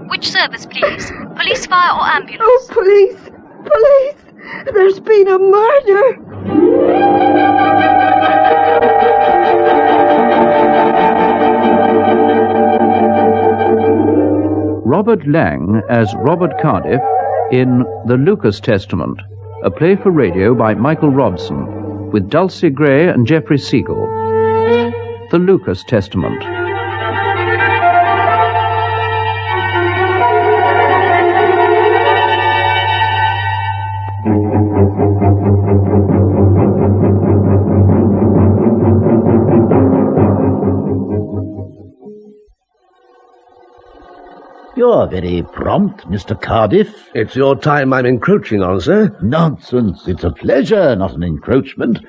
Which service, please? Police, fire, or ambulance? Oh, police! Police! There's been a murder! Robert Lang as Robert Cardiff in The Lucas Testament, a play for radio by Michael Robson, with Dulcie Gray and Geoffrey Segal. The Lucas Testament. You're very prompt, Mr. Cardiff. It's your time I'm encroaching on, sir. Nonsense. It's a pleasure, not an encroachment.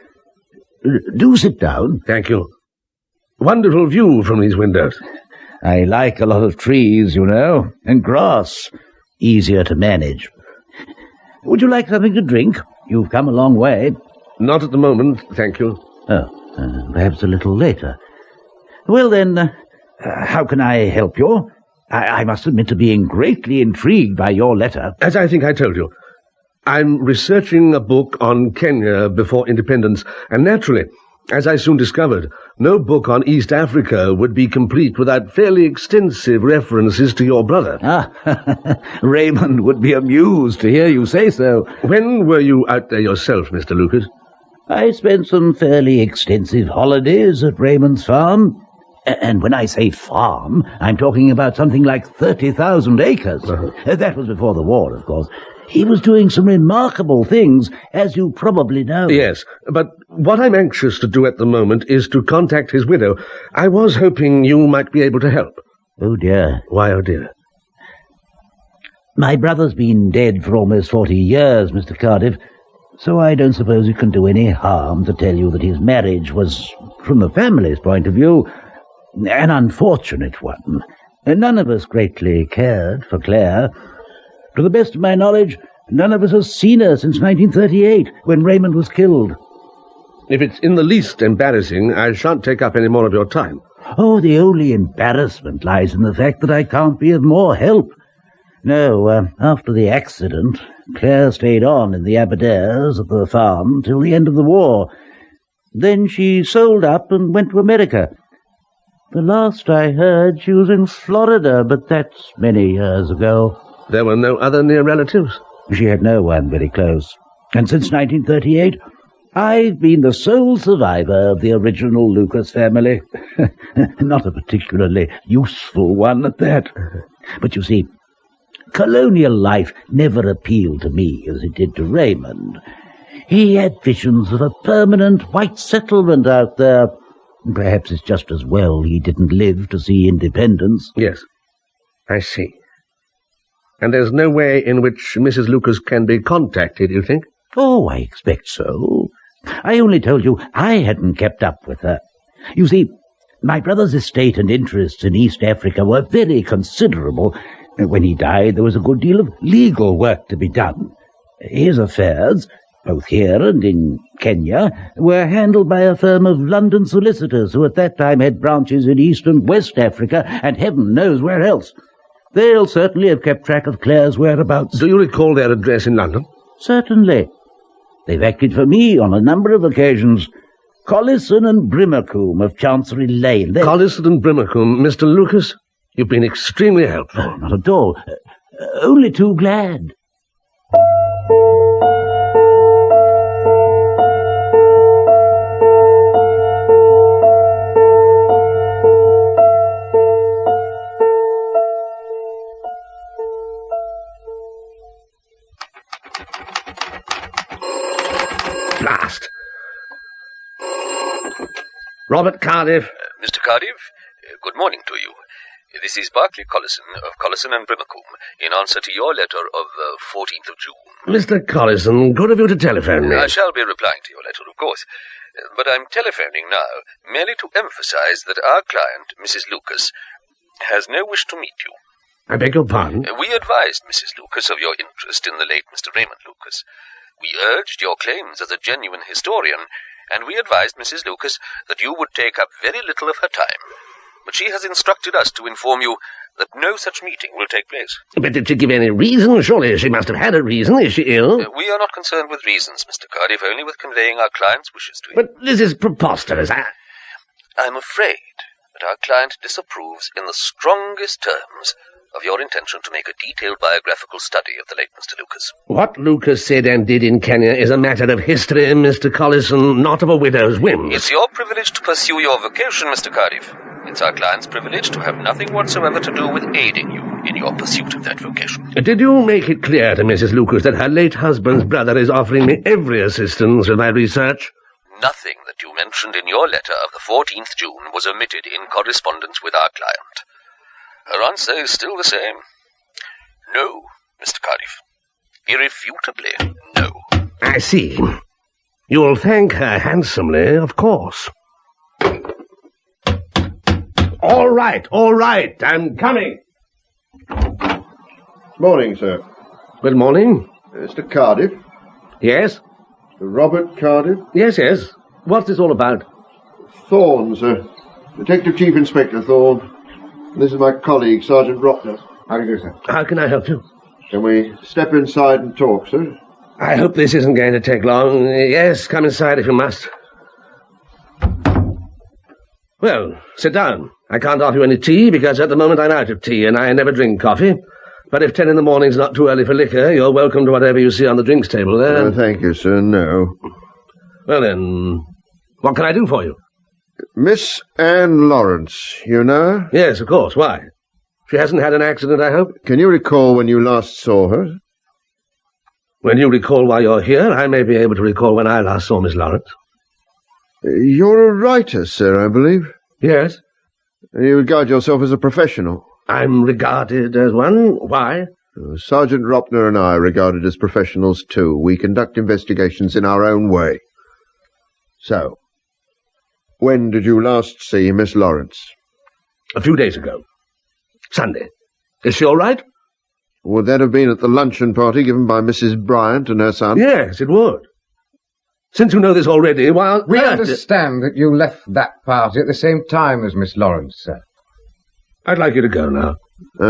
Do sit down. Thank you. Wonderful view from these windows. I like a lot of trees, you know, and grass. Easier to manage. Would you like something to drink? You've come a long way. Not at the moment, thank you. Oh, perhaps a little later. Well, then, how can I help you? I must admit to being greatly intrigued by your letter. As I think I told you, I'm researching a book on Kenya before independence, and naturally, as I soon discovered, no book on East Africa would be complete without fairly extensive references to your brother. Raymond would be amused to hear you say so. When were you out there yourself, Mr. Lucas? I spent some fairly extensive holidays at Raymond's farm. And when I say farm, I'm talking about something like 30,000 acres. That was before the war, of course. He was doing some remarkable things, as you probably know. Yes, but what I'm anxious to do at the moment is to contact his widow. I was hoping you might be able to help. Oh, dear. Why, oh, dear? My brother's been dead for almost 40 years, Mr. Cardiff, so I don't suppose it can do any harm to tell you that his marriage was, from the family's point of view, an unfortunate one. None of us greatly cared for Claire. To the best of my knowledge, none of us has seen her since 1938, when Raymond was killed. If it's in the least embarrassing, I shan't take up any more of your time. Oh, the only embarrassment lies in the fact that I can't be of more help. No, after the accident, Claire stayed on in the Aberdares at the farm till the end of the war. Then she sold up and went to America. The last I heard, she was in Florida, but that's many years ago. There were no other near relatives? She had no one very close. And since 1938, I've been the sole survivor of the original Lucas family. Not a particularly useful one at that. But you see, colonial life never appealed to me as it did to Raymond. He had visions of a permanent white settlement out there. Perhaps it's just as well he didn't live to see independence. Yes, I see. And there's no way in which Mrs. Lucas can be contacted, you think? Oh, I expect so. I only told you I hadn't kept up with her. You see, my brother's estate and interests in East Africa were very considerable. When he died, there was a good deal of legal work to be done. His affairs, both here and in Kenya, were handled by a firm of London solicitors who at that time had branches in East and West Africa and heaven knows where else. They'll certainly have kept track of Claire's whereabouts. Do you recall their address in London? Certainly. They've acted for me on a number of occasions. Collison and Brimacombe of Chancery Lane. Collison and Brimacombe. Mr. Lucas, you've been extremely helpful. Oh, not at all. Only too glad. Blast. Robert Cardiff. Mr. Cardiff, good morning to you. This is Barclay Collison of Collison and Brimacombe, in answer to your letter of 14th of June. Mr. Collison, good of you to telephone me. I shall be replying to your letter, of course. But I'm telephoning now merely to emphasize that our client, Mrs. Lucas, has no wish to meet you. I beg your pardon? We advised Mrs. Lucas of your interest in the late Mr. Raymond Lucas. We urged your claims as a genuine historian, and we advised Mrs. Lucas that you would take up very little of her time. But she has instructed us to inform you that no such meeting will take place. But did she give any reason? Surely she must have had a reason. Is she ill? We are not concerned with reasons, Mr. Cardiff, only with conveying our client's wishes to you. But this is preposterous. I'm afraid that our client disapproves in the strongest terms of your intention to make a detailed biographical study of the late Mr. Lucas. What Lucas said and did in Kenya is a matter of history, Mr. Collison, not of a widow's whim. It's your privilege to pursue your vocation, Mr. Cardiff. It's our client's privilege to have nothing whatsoever to do with aiding you in your pursuit of that vocation. Did you make it clear to Mrs. Lucas that her late husband's brother is offering me every assistance with my research? Nothing that you mentioned in your letter of the 14th June was omitted in correspondence with our client. Her answer is still the same. No, Mr. Cardiff. Irrefutably, no. I see. You'll thank her handsomely, of course. All right, I'm coming. Morning, sir. Good morning. Mr. Cardiff? Yes? Robert Cardiff? Yes. What's this all about? Thorne, sir. Detective Chief Inspector Thorne. This is my colleague, Sergeant Ropner. How do you do, sir? How can I help you? Can we step inside and talk, sir? I hope this isn't going to take long. Yes, come inside if you must. Well, sit down. I can't offer you any tea because at the moment I'm out of tea and I never drink coffee. But if 10 in the morning's not too early for liquor, you're welcome to whatever you see on the drinks table there. Thank you, sir. No. Well then, what can I do for you? Miss Anne Lawrence, you know her? Yes, of course. Why? She hasn't had an accident, I hope? Can you recall when you last saw her? When you recall why you're here, I may be able to recall when I last saw Miss Lawrence. You're a writer, sir, I believe. Yes. You regard yourself as a professional. I'm regarded as one. Why? Sergeant Ropner and I are regarded as professionals, too. We conduct investigations in our own way. So, when did you last see Miss Lawrence? A few days ago. Sunday. Is she all right? Would that have been at the luncheon party given by Mrs. Bryant and her son? Yes, it would. Since you know this already, why... We understand that you left that party at the same time as Miss Lawrence, sir. I'd like you to go now.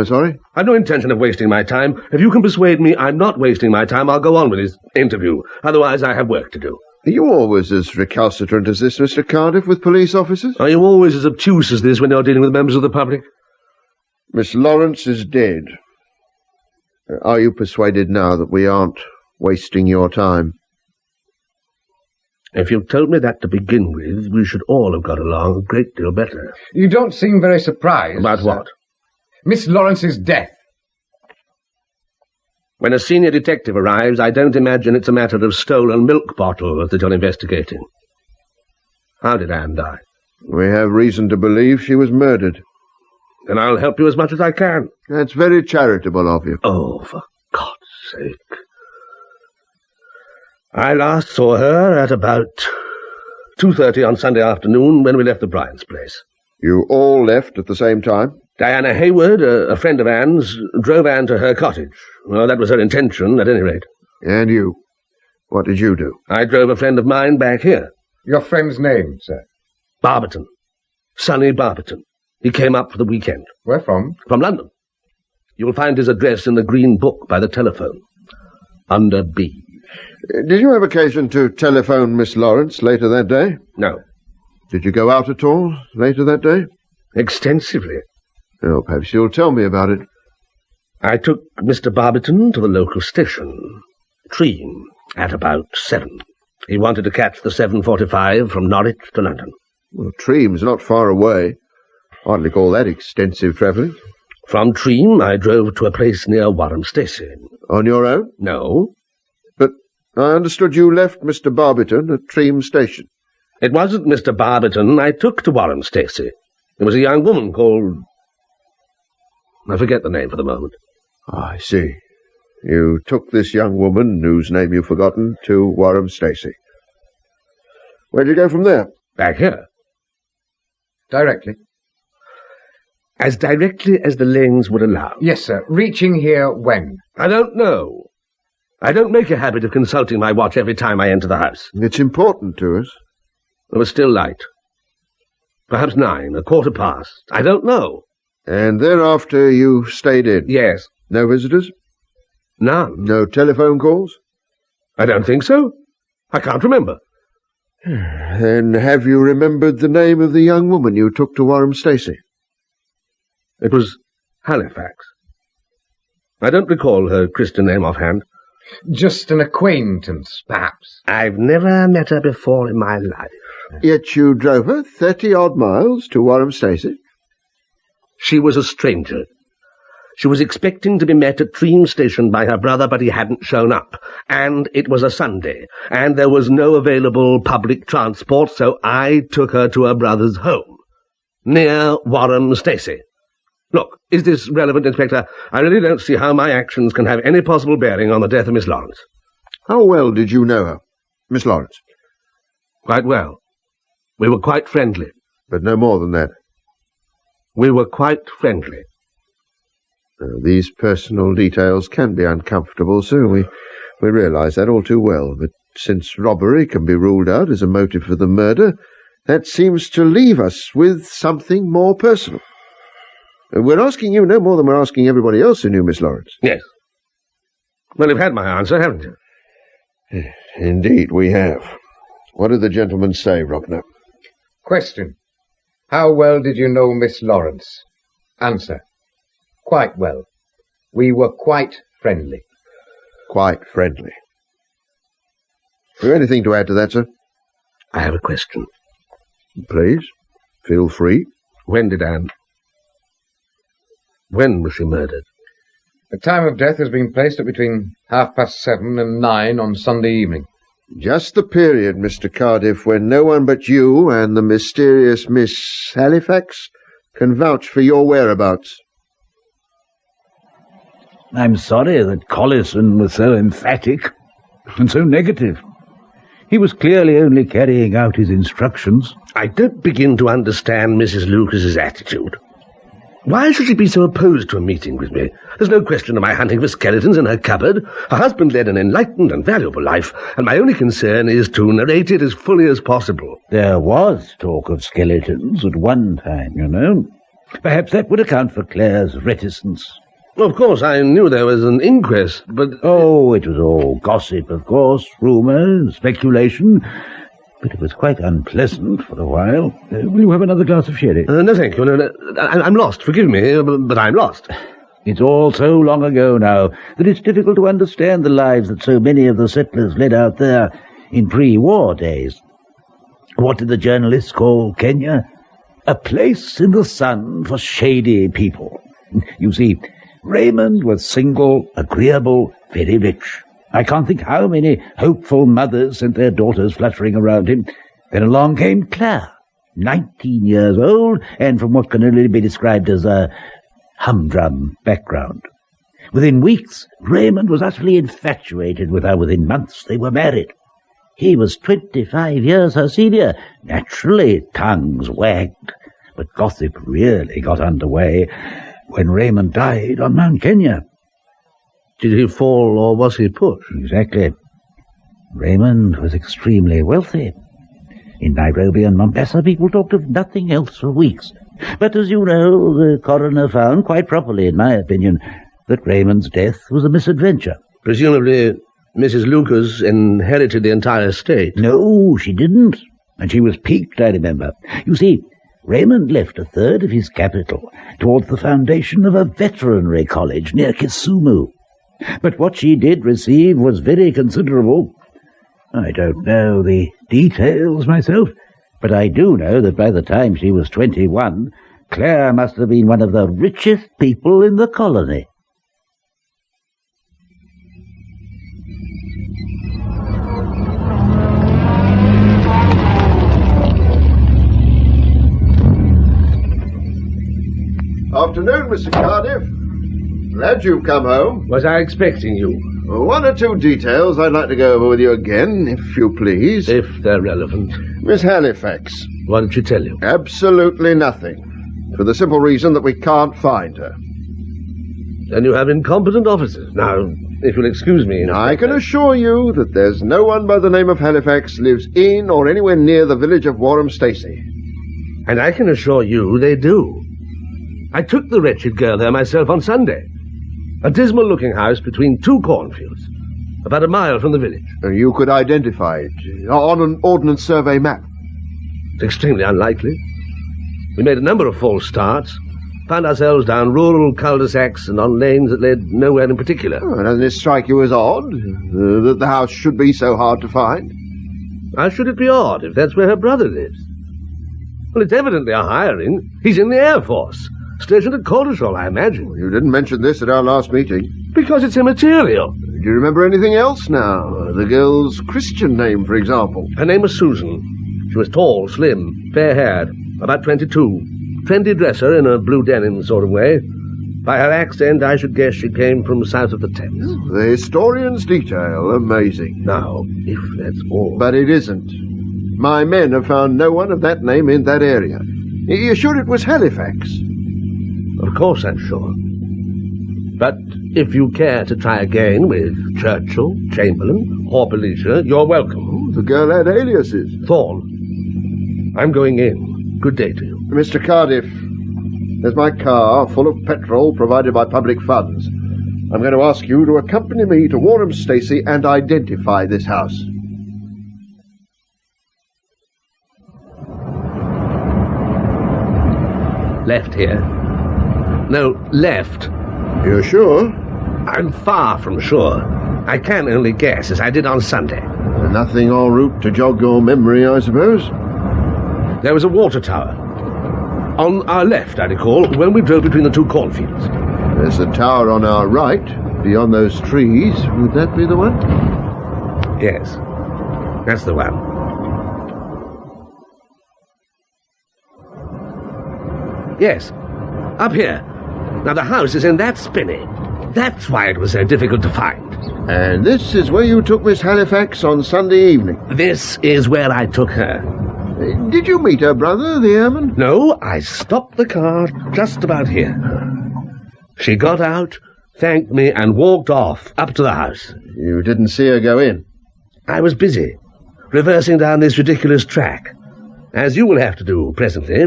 Sorry? I've no intention of wasting my time. If you can persuade me I'm not wasting my time, I'll go on with this interview. Otherwise, I have work to do. Are you always as recalcitrant as this, Mr. Cardiff, with police officers? Are you always as obtuse as this when you're dealing with members of the public? Miss Lawrence is dead. Are you persuaded now that we aren't wasting your time? If you'd told me that to begin with, we should all have got along a great deal better. You don't seem very surprised. About what? Miss Lawrence's death. When a senior detective arrives, I don't imagine it's a matter of stolen milk bottles that you're investigating. How did Anne die? We have reason to believe she was murdered. Then I'll help you as much as I can. That's very charitable of you. Oh, for God's sake. I last saw her at about 2:30 on Sunday afternoon when we left the Bryant's place. You all left at the same time? Diana Hayward, a friend of Anne's, drove Anne to her cottage. Well, that was her intention, at any rate. And you? What did you do? I drove a friend of mine back here. Your friend's name, sir? Barbeton. Sonny Barbeton. He came up for the weekend. Where from? From London. You'll find his address in the Green Book by the telephone. Under B. Did you have occasion to telephone Miss Lawrence later that day? No. Did you go out at all later that day? Extensively. Oh, perhaps you'll tell me about it. I took Mr. Barbeton to the local station, Tream, at about 7. He wanted to catch the 7:45 from Norwich to London. Well, Tream's not far away. Hardly call that extensive travelling. From Tream, I drove to a place near Warham Station. On your own? No. But I understood you left Mr. Barbeton at Tream Station. It wasn't Mr. Barbeton I took to Warham Station. It was a young woman called... I forget the name for the moment. I see. You took this young woman, whose name you've forgotten, to Warham Stacey. Where'd you go from there? Back here. Directly? As directly as the lanes would allow. Yes, sir. Reaching here when? I don't know. I don't make a habit of consulting my watch every time I enter the house. It's important to us. It was still light. Perhaps 9, a quarter past. I don't know. And thereafter you stayed in? Yes. No visitors? None. No telephone calls? I don't think so. I can't remember. Then have you remembered the name of the young woman you took to Warham Stacey? It was Halifax. I don't recall her Christian name offhand. Just an acquaintance, perhaps. I've never met her before in my life. Yet you drove her 30-odd miles to Warham Stacey? She was a stranger. She was expecting to be met at Tream Station by her brother, but he hadn't shown up. And it was a Sunday, and there was no available public transport, so I took her to her brother's home, near Warham Stacey. Look, is this relevant, Inspector? I really don't see how my actions can have any possible bearing on the death of Miss Lawrence. How well did you know her, Miss Lawrence? Quite well. We were quite friendly. But no more than that. We were quite friendly. These personal details can be uncomfortable, sir. We realise that all too well. But since robbery can be ruled out as a motive for the murder, that seems to leave us with something more personal. We're asking you no more than we're asking everybody else who knew Miss Lawrence. Yes. Well, you've had my answer, haven't you? Indeed, we have. What did the gentleman say, Ropner? Question. How well did you know Miss Lawrence? Answer. Quite well. We were quite friendly. Quite friendly. Have you anything to add to that, sir? I have a question. Please, feel free. When was she murdered? The time of death has been placed at between 7:30 and 9 on Sunday evening. Just the period, Mr. Cardiff, when no one but you and the mysterious Miss Halifax can vouch for your whereabouts. I'm sorry that Collison was so emphatic and so negative. He was clearly only carrying out his instructions. I don't begin to understand Mrs. Lucas's attitude. Why should she be so opposed to a meeting with me? There's no question of my hunting for skeletons in her cupboard. Her husband led an enlightened and valuable life, and my only concern is to narrate it as fully as possible. There was talk of skeletons at one time, you know. Perhaps that would account for Claire's reticence. Of course, I knew there was an inquest, but... Oh, it was all gossip, of course, rumour, speculation... But it was quite unpleasant for a while. Will you have another glass of sherry? No, thank you. No, I'm lost. Forgive me, but I'm lost. It's all so long ago now that it's difficult to understand the lives that so many of the settlers led out there in pre-war days. What did the journalists call Kenya? A place in the sun for shady people. You see, Raymond was single, agreeable, very rich. I can't think how many hopeful mothers sent their daughters fluttering around him. Then along came Claire, 19 years old, and from what can only be described as a humdrum background. Within weeks, Raymond was utterly infatuated with her. Within months, they were married. He was 25 years her senior. Naturally, tongues wagged. But gossip really got underway when Raymond died on Mount Kenya. Did he fall, or was he pushed? Exactly. Raymond was extremely wealthy. In Nairobi and Mombasa, people talked of nothing else for weeks. But as you know, the coroner found, quite properly in my opinion, that Raymond's death was a misadventure. Presumably, Mrs. Lucas inherited the entire estate. No, she didn't. And she was piqued, I remember. You see, Raymond left a third of his capital towards the foundation of a veterinary college near Kisumu. But what she did receive was very considerable. I don't know the details myself, but I do know that by the time she was 21, Claire must have been one of the richest people in the colony. Afternoon, Mr. Cardiff. Glad you've come home. Was I expecting you? One or two details I'd like to go over with you again, if you please. If they're relevant. Miss Halifax. What did she tell you? Absolutely nothing. For the simple reason that we can't find her. Then you have incompetent officers. Now, if you'll excuse me... I can assure you that there's no one by the name of Halifax lives in or anywhere near the village of Warham Stacey. And I can assure you they do. I took the wretched girl there myself on Sunday. A dismal-looking house between two cornfields, about a mile from the village. You could identify it on an Ordnance Survey map. It's extremely unlikely. We made a number of false starts, found ourselves down rural cul-de-sacs and on lanes that led nowhere in particular. Oh, doesn't it strike you as odd that the house should be so hard to find? How should it be odd if that's where her brother lives? Well, it's evidently a hiring. He's in the Air Force, stationed at Coldershall, I imagine. You didn't mention this at our last meeting. Because it's immaterial. Do you remember anything else now? The girl's Christian name, for example. Her name was Susan. She was tall, slim, fair-haired, about 22. Trendy dresser in a blue denim sort of way. By her accent, I should guess she came from south of the Thames. The historian's detail, amazing. Now, if that's all... But it isn't. My men have found no one of that name in that area. You're sure it was Halifax? Of course I'm sure. But if you care to try again with Churchill, Chamberlain, or Patricia, you're welcome. The girl had aliases. Thorne. I'm going in. Good day to you. Mr. Cardiff, there's my car full of petrol provided by public funds. I'm going to ask you to accompany me to Warham Stacey and identify this house. Left here. No, left. You're sure? I'm far from sure. I can only guess, as I did on Sunday. Nothing en route to jog your memory, I suppose? There was a water tower. On our left, I recall, when we drove between the two cornfields. There's a tower on our right, beyond those trees. Would that be the one? Yes, that's the one. Yes, up here. Now, the house is in that spinney. That's why it was so difficult to find. And this is where you took Miss Halifax on Sunday evening? This is where I took her. Did you meet her brother, the airman? No, I stopped the car just about here. She got out, thanked me, and walked off up to the house. You didn't see her go in? I was busy, reversing down this ridiculous track, as you will have to do presently.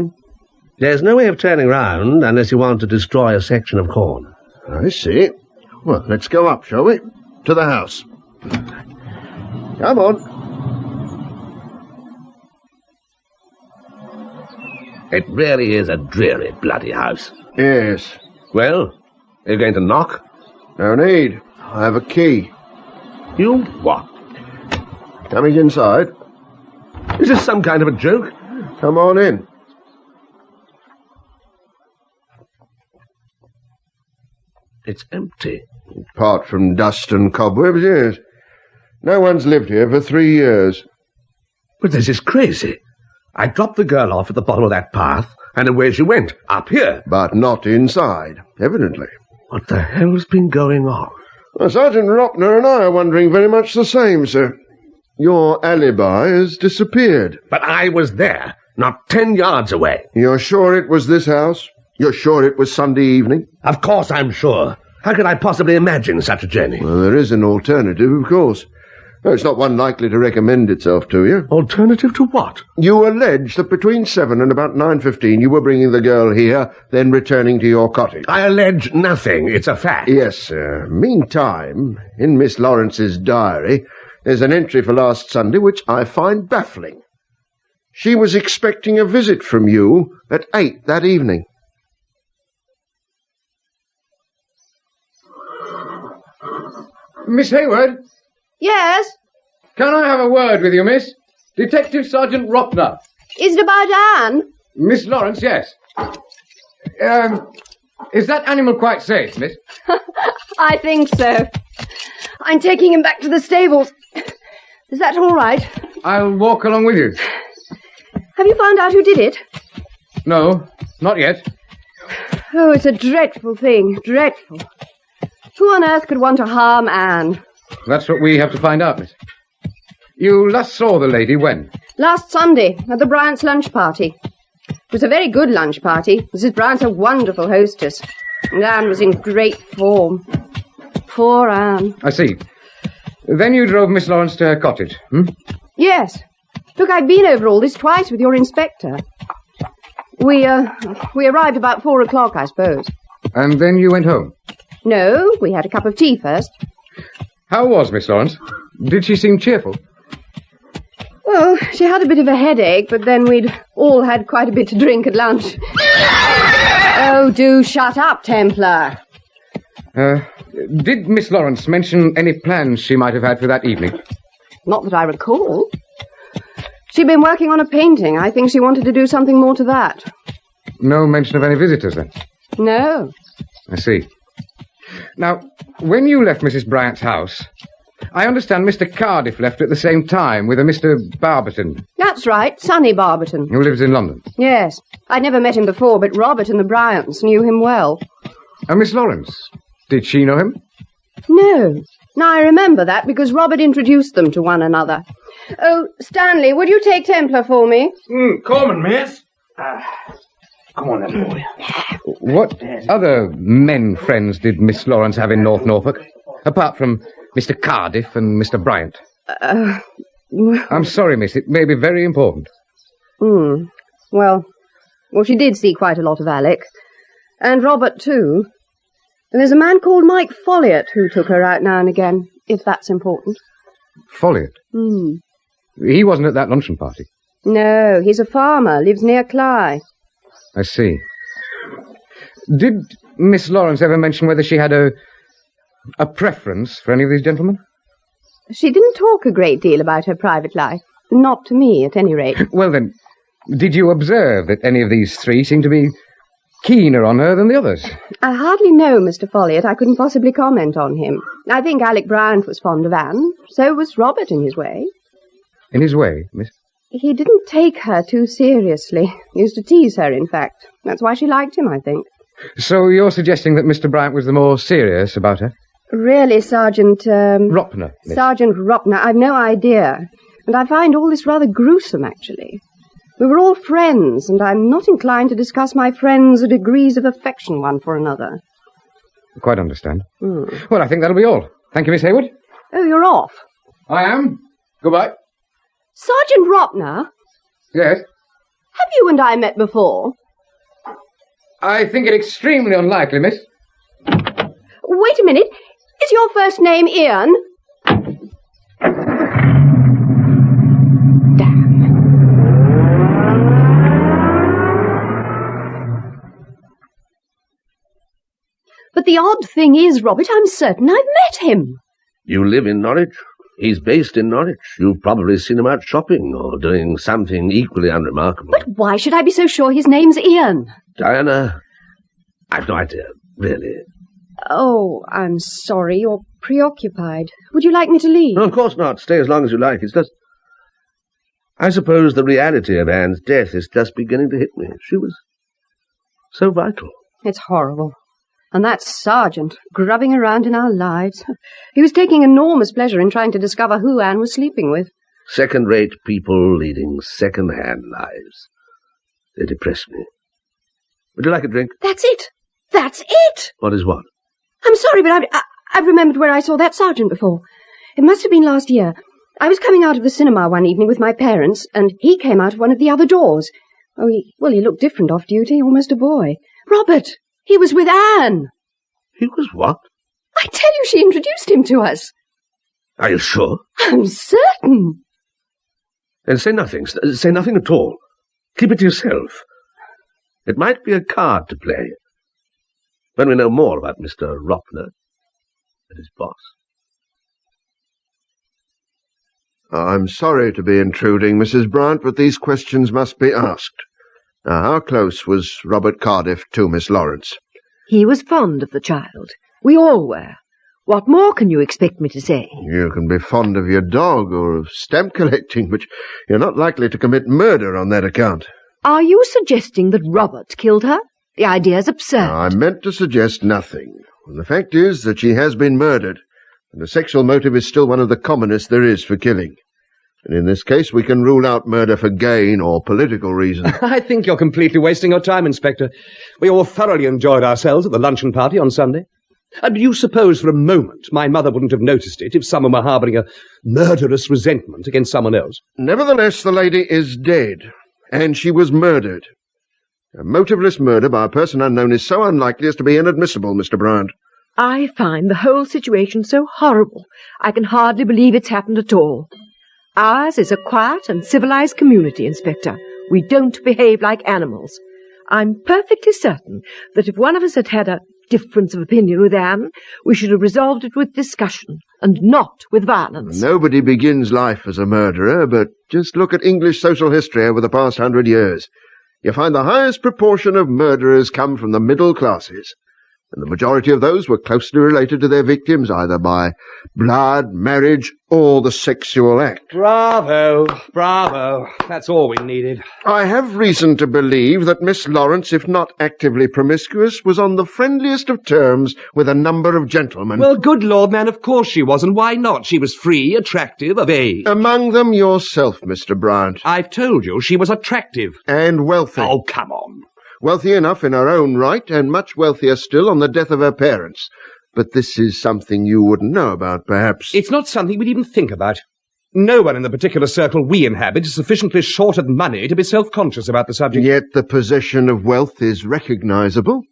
There's no way of turning round unless you want to destroy a section of corn. I see. Well, let's go up, shall we? To the house. Come on. It really is a dreary, bloody house. Yes. Well, are you going to knock? No need. I have a key. You what? Coming inside. Is this some kind of a joke? Come on in. It's empty. Apart from dust and cobwebs, yes. No one's lived here for 3 years. But this is crazy. I dropped the girl off at the bottom of that path, and away she went, up here. But not inside, evidently. What the hell's been going on? Well, Sergeant Ropner and I are wondering very much the same, sir. Your alibi has disappeared. But I was there, not 10 yards away. You're sure it was this house? You're sure it was Sunday evening? Of course I'm sure. How could I possibly imagine such a journey? Well, there is an alternative, of course. No, it's not one likely to recommend itself to you. Alternative to what? You allege that between 7 and about 9:15 you were bringing the girl here, then returning to your cottage. I allege nothing. It's a fact. Yes, sir. Meantime, in Miss Lawrence's diary, there's an entry for last Sunday which I find baffling. She was expecting a visit from you at 8 that evening. Miss Hayward? Yes? Can I have a word with you, miss? Detective Sergeant Ropner. Is it about Anne? Miss Lawrence, yes. Is that animal quite safe, miss? I think so. I'm taking him back to the stables. Is that all right? I'll walk along with you. Have you found out who did it? No, not yet. Oh, it's a dreadful thing. Dreadful. Who on earth could want to harm Anne? That's what we have to find out, miss. You last saw the lady when? Last Sunday, at the Bryant's lunch party. It was a very good lunch party. Mrs. Bryant's a wonderful hostess. And Anne was in great form. Poor Anne. I see. Then you drove Miss Lawrence to her cottage, Yes. Look, I've been over all this twice with your inspector. We arrived about 4 o'clock, I suppose. And then you went home? No, we had a cup of tea first. How was Miss Lawrence? Did she seem cheerful? Well, she had a bit of a headache, but then we'd all had quite a bit to drink at lunch. Oh, do shut up, Templar. Did Miss Lawrence mention any plans she might have had for that evening? Not that I recall. She'd been working on a painting. I think she wanted to do something more to that. No mention of any visitors, then? No. I see. Now, when you left Mrs. Bryant's house, I understand Mr. Cardiff left at the same time with a Mr. Barbeton. That's right, Sonny Barbeton. Who lives in London. Yes. I'd never met him before, but Robert and the Bryants knew him well. And Miss Lawrence, did she know him? No. Now, I remember that because Robert introduced them to one another. Oh, Stanley, would you take Templar for me? Coming, miss. Come on, then, boy. What other men friends did Miss Lawrence have in North Norfolk, apart from Mr. Cardiff and Mr. Bryant? I'm sorry, miss. It may be very important. Well, she did see quite a lot of Alec. And Robert, too. And there's a man called Mike Foiliort who took her out now and again, if that's important. Foiliort? He wasn't at that luncheon party. No, he's a farmer, lives near Cly. I see. Did Miss Lawrence ever mention whether she had a preference for any of these gentlemen? She didn't talk a great deal about her private life. Not to me, at any rate. Well, then, did you observe that any of these three seemed to be keener on her than the others? I hardly know Mr. Foiliort. I couldn't possibly comment on him. I think Alec Bryant was fond of Anne. So was Robert in his way. In his way, miss? He didn't take her too seriously. He used to tease her, in fact. That's why she liked him, I think. So you're suggesting that Mr. Bryant was the more serious about her? Really, Sergeant... Ropner, miss. Sergeant Ropner, I've no idea. And I find all this rather gruesome, actually. We were all friends, and I'm not inclined to discuss my friends' degrees of affection one for another. Quite understand. Well, I think that'll be all. Thank you, Miss Hayward. Oh, you're off. I am. Goodbye. Sergeant Ropner? Yes? Have you and I met before? I think it extremely unlikely, miss. Wait a minute. Is your first name Ian? But the odd thing is, Robert, I'm certain I've met him. You live in Norwich? He's based in Norwich. You've probably seen him out shopping or doing something equally unremarkable. But why should I be so sure his name's Ian? Diana, I've no idea, really. Oh, I'm sorry. You're preoccupied. Would you like me to leave? No, of course not. Stay as long as you like. It's just... I suppose the reality of Anne's death is just beginning to hit me. She was so vital. It's horrible. And that sergeant, grubbing around in our lives. He was taking enormous pleasure in trying to discover who Anne was sleeping with. Second-rate people leading second-hand lives. They depress me. Would you like a drink? That's it. That's it. What is what? I'm sorry, but I've remembered where I saw that sergeant before. It must have been last year. I was coming out of the cinema one evening with my parents, and he came out of one of the other doors. Oh, he looked different off duty, almost a boy. Robert! He was with Anne. He was what? I tell you, she introduced him to us. Are you sure? I'm certain. Then say nothing. Say nothing at all. Keep it to yourself. It might be a card to play. When we know more about Mr. Ropner and his boss. I'm sorry to be intruding, Mrs. Bryant, but these questions must be asked. Now, how close was Robert Cardiff to Miss Lawrence? He was fond of the child. We all were. What more can you expect me to say? You can be fond of your dog or of stamp collecting, but you're not likely to commit murder on that account. Are you suggesting that Robert killed her? The idea's absurd. Now, I meant to suggest nothing. And the fact is that she has been murdered, and the sexual motive is still one of the commonest there is for killing. And in this case, we can rule out murder for gain or political reasons. I think you're completely wasting your time, Inspector. We all thoroughly enjoyed ourselves at the luncheon party on Sunday. And do you suppose for a moment my mother wouldn't have noticed it if someone were harbouring a murderous resentment against someone else? Nevertheless, the lady is dead, and she was murdered. A motiveless murder by a person unknown is so unlikely as to be inadmissible, Mr. Bryant. I find the whole situation so horrible, I can hardly believe it's happened at all. Ours is a quiet and civilized community, Inspector. We don't behave like animals. I'm perfectly certain that if one of us had had a difference of opinion with Anne, we should have resolved it with discussion, and not with violence. Nobody begins life as a murderer, but just look at English social history over the past 100 years. You find the highest proportion of murderers come from the middle classes, and the majority of those were closely related to their victims, either by blood, marriage, or the sexual act. Bravo, bravo. That's all we needed. I have reason to believe that Miss Lawrence, if not actively promiscuous, was on the friendliest of terms with a number of gentlemen. Well, good Lord, man, of course she was, and why not? She was free, attractive, of age. Among them yourself, Mr. Bryant. I've told you she was attractive. And wealthy. Oh, come on. Wealthy enough in her own right, and much wealthier still on the death of her parents. But this is something you wouldn't know about, perhaps. It's not something we'd even think about. No one in the particular circle we inhabit is sufficiently short of money to be self-conscious about the subject. Yet the possession of wealth is recognizable.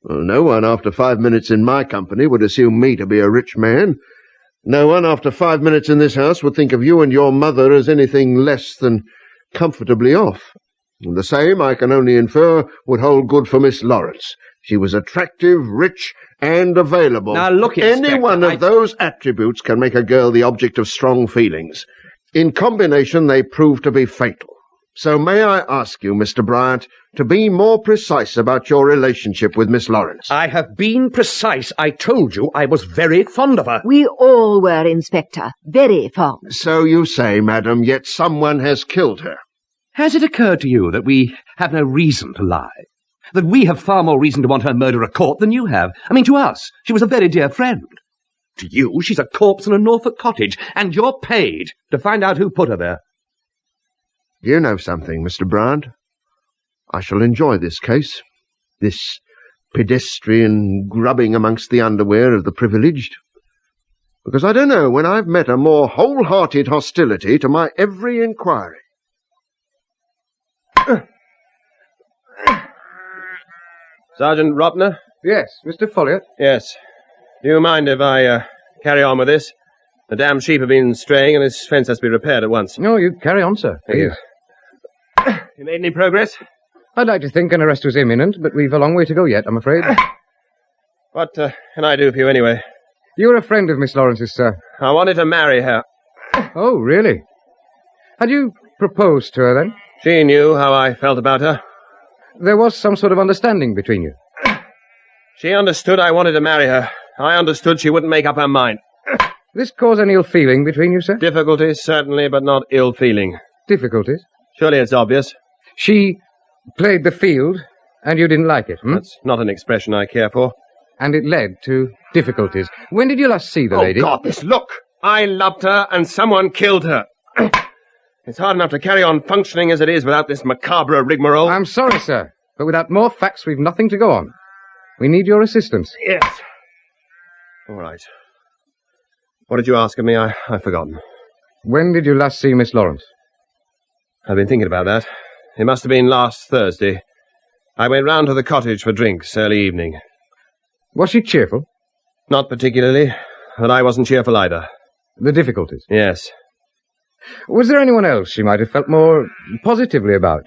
Well, no one after 5 minutes in my company would assume me to be a rich man. No one after 5 minutes in this house would think of you and your mother as anything less than comfortably off. And the same, I can only infer, would hold good for Miss Lawrence. She was attractive, rich, and available. Now look, Inspector, any one of those attributes can make a girl the object of strong feelings. In combination, they prove to be fatal. So may I ask you, Mr. Bryant, to be more precise about your relationship with Miss Lawrence? I have been precise. I told you I was very fond of her. We all were, Inspector. Very fond. So you say, madam, yet someone has killed her. Has it occurred to you that we have no reason to lie? That we have far more reason to want her murderer caught than you have? I mean, to us, she was a very dear friend. To you, she's a corpse in a Norfolk cottage, and you're paid to find out who put her there. Do you know something, Mr. Bryant? I shall enjoy this case, this pedestrian grubbing amongst the underwear of the privileged, because I don't know when I've met a more wholehearted hostility to my every inquiry. Sergeant Ropner? Yes, Mr. Foiliort? Yes. Do you mind if I carry on with this? The damn sheep have been straying, and this fence has to be repaired at once. No, you carry on, sir. Thank you. You made any progress? I'd like to think an arrest was imminent, but we've a long way to go yet, I'm afraid. What can I do for you anyway? You're a friend of Miss Lawrence's, sir. I wanted to marry her. Oh, really? Had you proposed to her, then? She knew how I felt about her. There was some sort of understanding between you. She understood I wanted to marry her. I understood she wouldn't make up her mind. This cause any ill feeling between you, sir? Difficulties, certainly, but not ill feeling. Difficulties? Surely it's obvious. She played the field, and you didn't like it, That's not an expression I care for. And it led to difficulties. When did you last see the lady? Oh, God, this look! I loved her, and someone killed her. It's hard enough to carry on functioning as it is without this macabre rigmarole. I'm sorry, sir, but without more facts, we've nothing to go on. We need your assistance. Yes. All right. What did you ask of me? I've forgotten. When did you last see Miss Lawrence? I've been thinking about that. It must have been last Thursday. I went round to the cottage for drinks early evening. Was she cheerful? Not particularly, but I wasn't cheerful either. The difficulties? Yes. Was there anyone else she might have felt more positively about?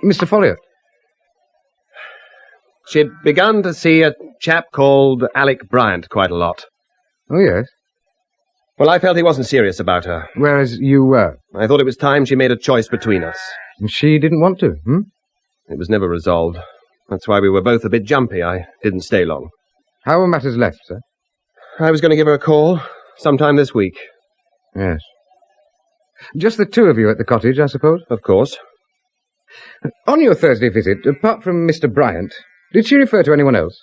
Mr. Foiliort? She'd begun to see a chap called Alec Bryant quite a lot. Oh, yes? Well, I felt he wasn't serious about her. Whereas you were? I thought it was time she made a choice between us. And she didn't want to, It was never resolved. That's why we were both a bit jumpy. I didn't stay long. How were matters left, sir? I was going to give her a call sometime this week. Yes. Just the two of you at the cottage, I suppose? Of course. On your Thursday visit, apart from Mr. Bryant, did she refer to anyone else?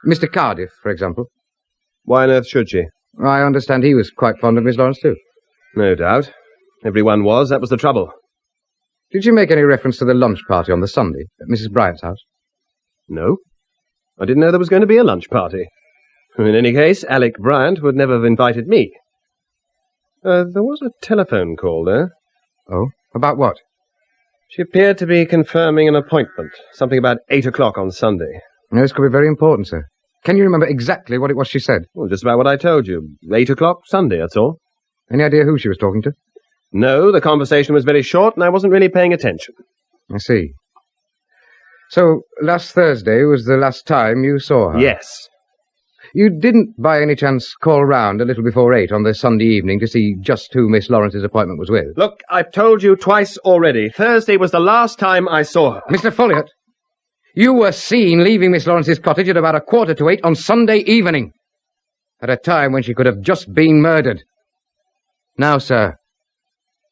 Mr. Cardiff, for example? Why on earth should she? I understand he was quite fond of Miss Lawrence, too. No doubt. Everyone was. That was the trouble. Did you make any reference to the lunch party on the Sunday at Mrs. Bryant's house? No. I didn't know there was going to be a lunch party. In any case, Alec Bryant would never have invited me. There was a telephone call there. Oh? About what? She appeared to be confirming an appointment. Something about 8 o'clock on Sunday. This could be very important, sir. Can you remember exactly what it was she said? Well, just about what I told you. 8 o'clock Sunday, that's all. Any idea who she was talking to? No, the conversation was very short and I wasn't really paying attention. I see. So, last Thursday was the last time you saw her? Yes. You didn't, by any chance, call round a little before 8 on the Sunday evening to see just who Miss Lawrence's appointment was with? Look, I've told you twice already. Thursday was the last time I saw her. Mr. Foiliort, you were seen leaving Miss Lawrence's cottage at about 7:45 on Sunday evening, at a time when she could have just been murdered. Now, sir,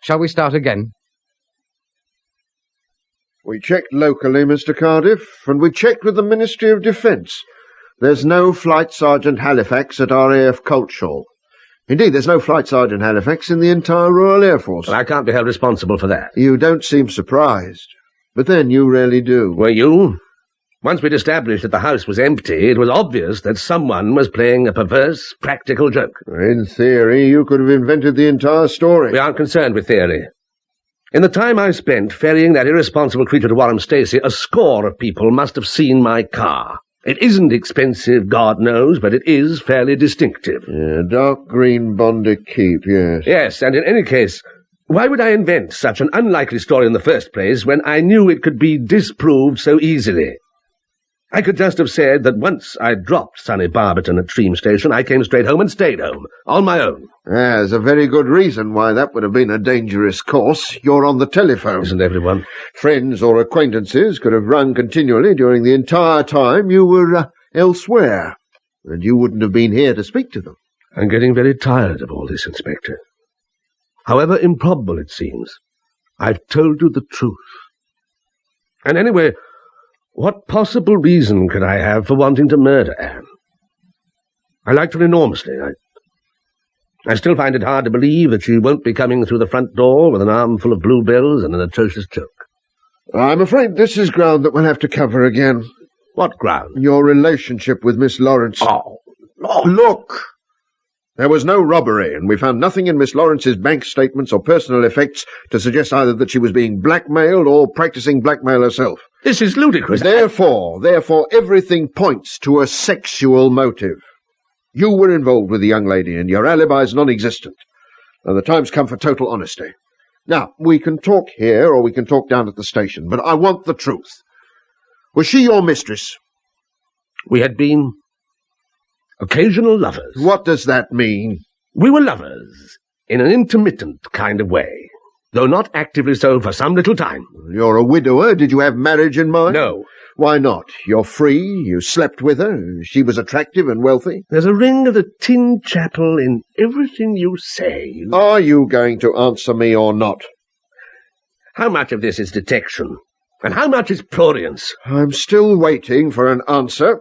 shall we start again? We checked locally, Mr. Cardiff, and we checked with the Ministry of Defence. There's no Flight Sergeant Halifax at RAF Culshall. Indeed, there's no Flight Sergeant Halifax in the entire Royal Air Force. Well, I can't be held responsible for that. You don't seem surprised. But then you really do. Were you? Once we'd established that the house was empty, it was obvious that someone was playing a perverse, practical joke. In theory, you could have invented the entire story. We aren't concerned with theory. In the time I spent ferrying that irresponsible creature to Warham Stacey, a score of people must have seen my car. It isn't expensive, God knows, but it is fairly distinctive. Yeah, dark green Bondi Keep, yes. Yes, and in any case, why would I invent such an unlikely story in the first place when I knew it could be disproved so easily? I could just have said that once I dropped Sonny Barbeton at Stream Station, I came straight home and stayed home, on my own. There's a very good reason why that would have been a dangerous course. You're on the telephone. Isn't everyone? Friends or acquaintances could have rung continually during the entire time you were elsewhere, and you wouldn't have been here to speak to them. I'm getting very tired of all this, Inspector. However improbable it seems, I've told you the truth. And anyway, what possible reason could I have for wanting to murder Anne? I liked her enormously. I still find it hard to believe that she won't be coming through the front door with an armful of bluebells and an atrocious joke. I'm afraid this is ground that we'll have to cover again. What ground? Your relationship with Miss Lawrence. Oh, look! There was no robbery, and we found nothing in Miss Lawrence's bank statements or personal effects to suggest either that she was being blackmailed or practicing blackmail herself. This is ludicrous. Therefore, everything points to a sexual motive. You were involved with the young lady, and your alibi's non-existent. Now, the time's come for total honesty. Now, we can talk here, or we can talk down at the station, but I want the truth. Was she your mistress? We had been occasional lovers. What does that mean? We were lovers, in an intermittent kind of way, though not actively so for some little time. You're a widower. Did you have marriage in mind? No. Why not? You're free, you slept with her, she was attractive and wealthy. There's a ring of the tin chapel in everything you say. Are you going to answer me or not? How much of this is detection? And how much is prurience? I'm still waiting for an answer.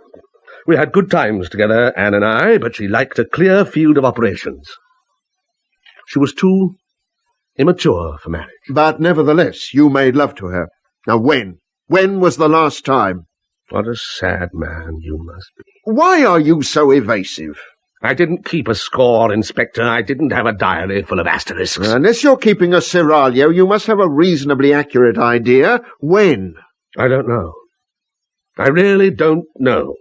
We had good times together, Anne and I, but she liked a clear field of operations. She was too immature for marriage. But nevertheless, you made love to her. Now when? When was the last time? What a sad man you must be. Why are you so evasive? I didn't keep a score, Inspector. I didn't have a diary full of asterisks. Unless you're keeping a seraglio, you must have a reasonably accurate idea. When? I don't know. I really don't know.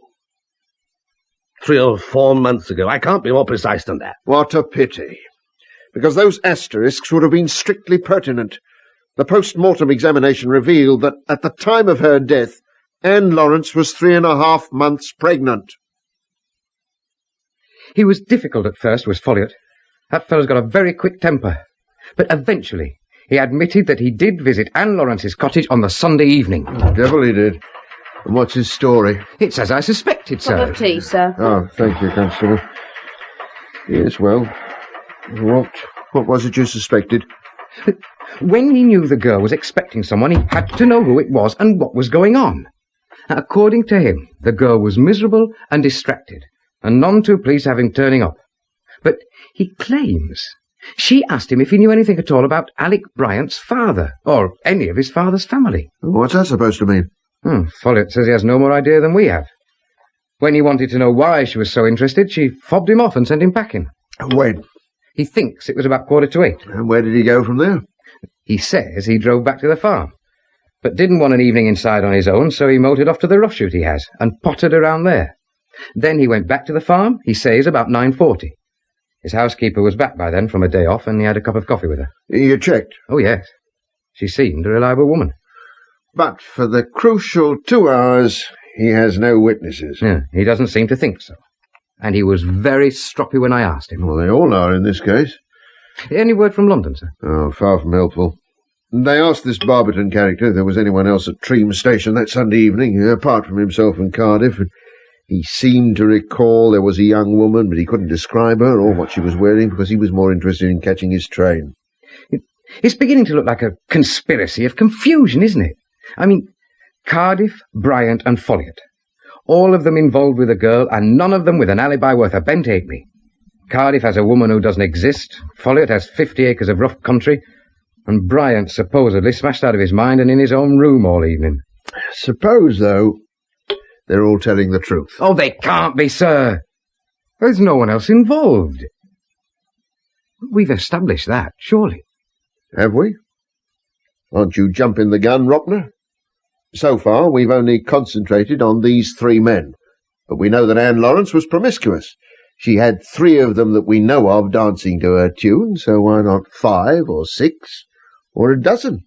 3 or 4 months ago. I can't be more precise than that. What a pity. Because those asterisks would have been strictly pertinent. The post-mortem examination revealed that at the time of her death, Anne Lawrence was 3.5 months pregnant. He was difficult at first, was Foiliort. That fellow's got a very quick temper. But eventually, he admitted that he did visit Anne Lawrence's cottage on the Sunday evening. The devil he did. And what's his story? It's as I suspected, sir. Cup of tea, sir. Oh, thank you, Constable. Yes, well, what was it you suspected? When he knew the girl was expecting someone, he had to know who it was and what was going on. According to him, the girl was miserable and distracted, and none too pleased to have him turning up. But he claims She asked him if he knew anything at all about Alec Bryant's father, or any of his father's family. What's that supposed to mean? Foiliort says he has no more idea than we have. When he wanted to know why she was so interested, she fobbed him off and sent him packing. When? He thinks it was about 7:45. And where did he go from there? He says he drove back to the farm, but didn't want an evening inside on his own, so he motored off to the rough shoot he has, and pottered around there. Then he went back to the farm, he says, about 9:40. His housekeeper was back by then from a day off, and he had a cup of coffee with her. You checked? Oh, yes. She seemed a reliable woman. But for the crucial 2 hours, he has no witnesses. Yeah, he doesn't seem to think so. And he was very stroppy when I asked him. Well, they all are in this case. Any word from London, sir? Oh, far from helpful. They asked this Barbeton character if there was anyone else at Tream Station that Sunday evening, apart from himself and Cardiff, and he seemed to recall there was a young woman, but he couldn't describe her or what she was wearing because he was more interested in catching his train. It's beginning to look like a conspiracy of confusion, isn't it? I mean, Cardiff, Bryant and Foiliort. All of them involved with a girl, and none of them with an alibi worth a bent halfpenny. Cardiff has a woman who doesn't exist, Foiliort has 50 acres of rough country, and Bryant supposedly smashed out of his mind and in his own room all evening. Suppose, though, they're all telling the truth. Oh, they can't be, sir. There's no one else involved. We've established that, surely. Have we? Aren't you jumping the gun, Ropner? So far, we've only concentrated on these 3 men. But we know that Anne Lawrence was promiscuous. She had 3 of them that we know of dancing to her tune, so why not 5 or 6 or a dozen?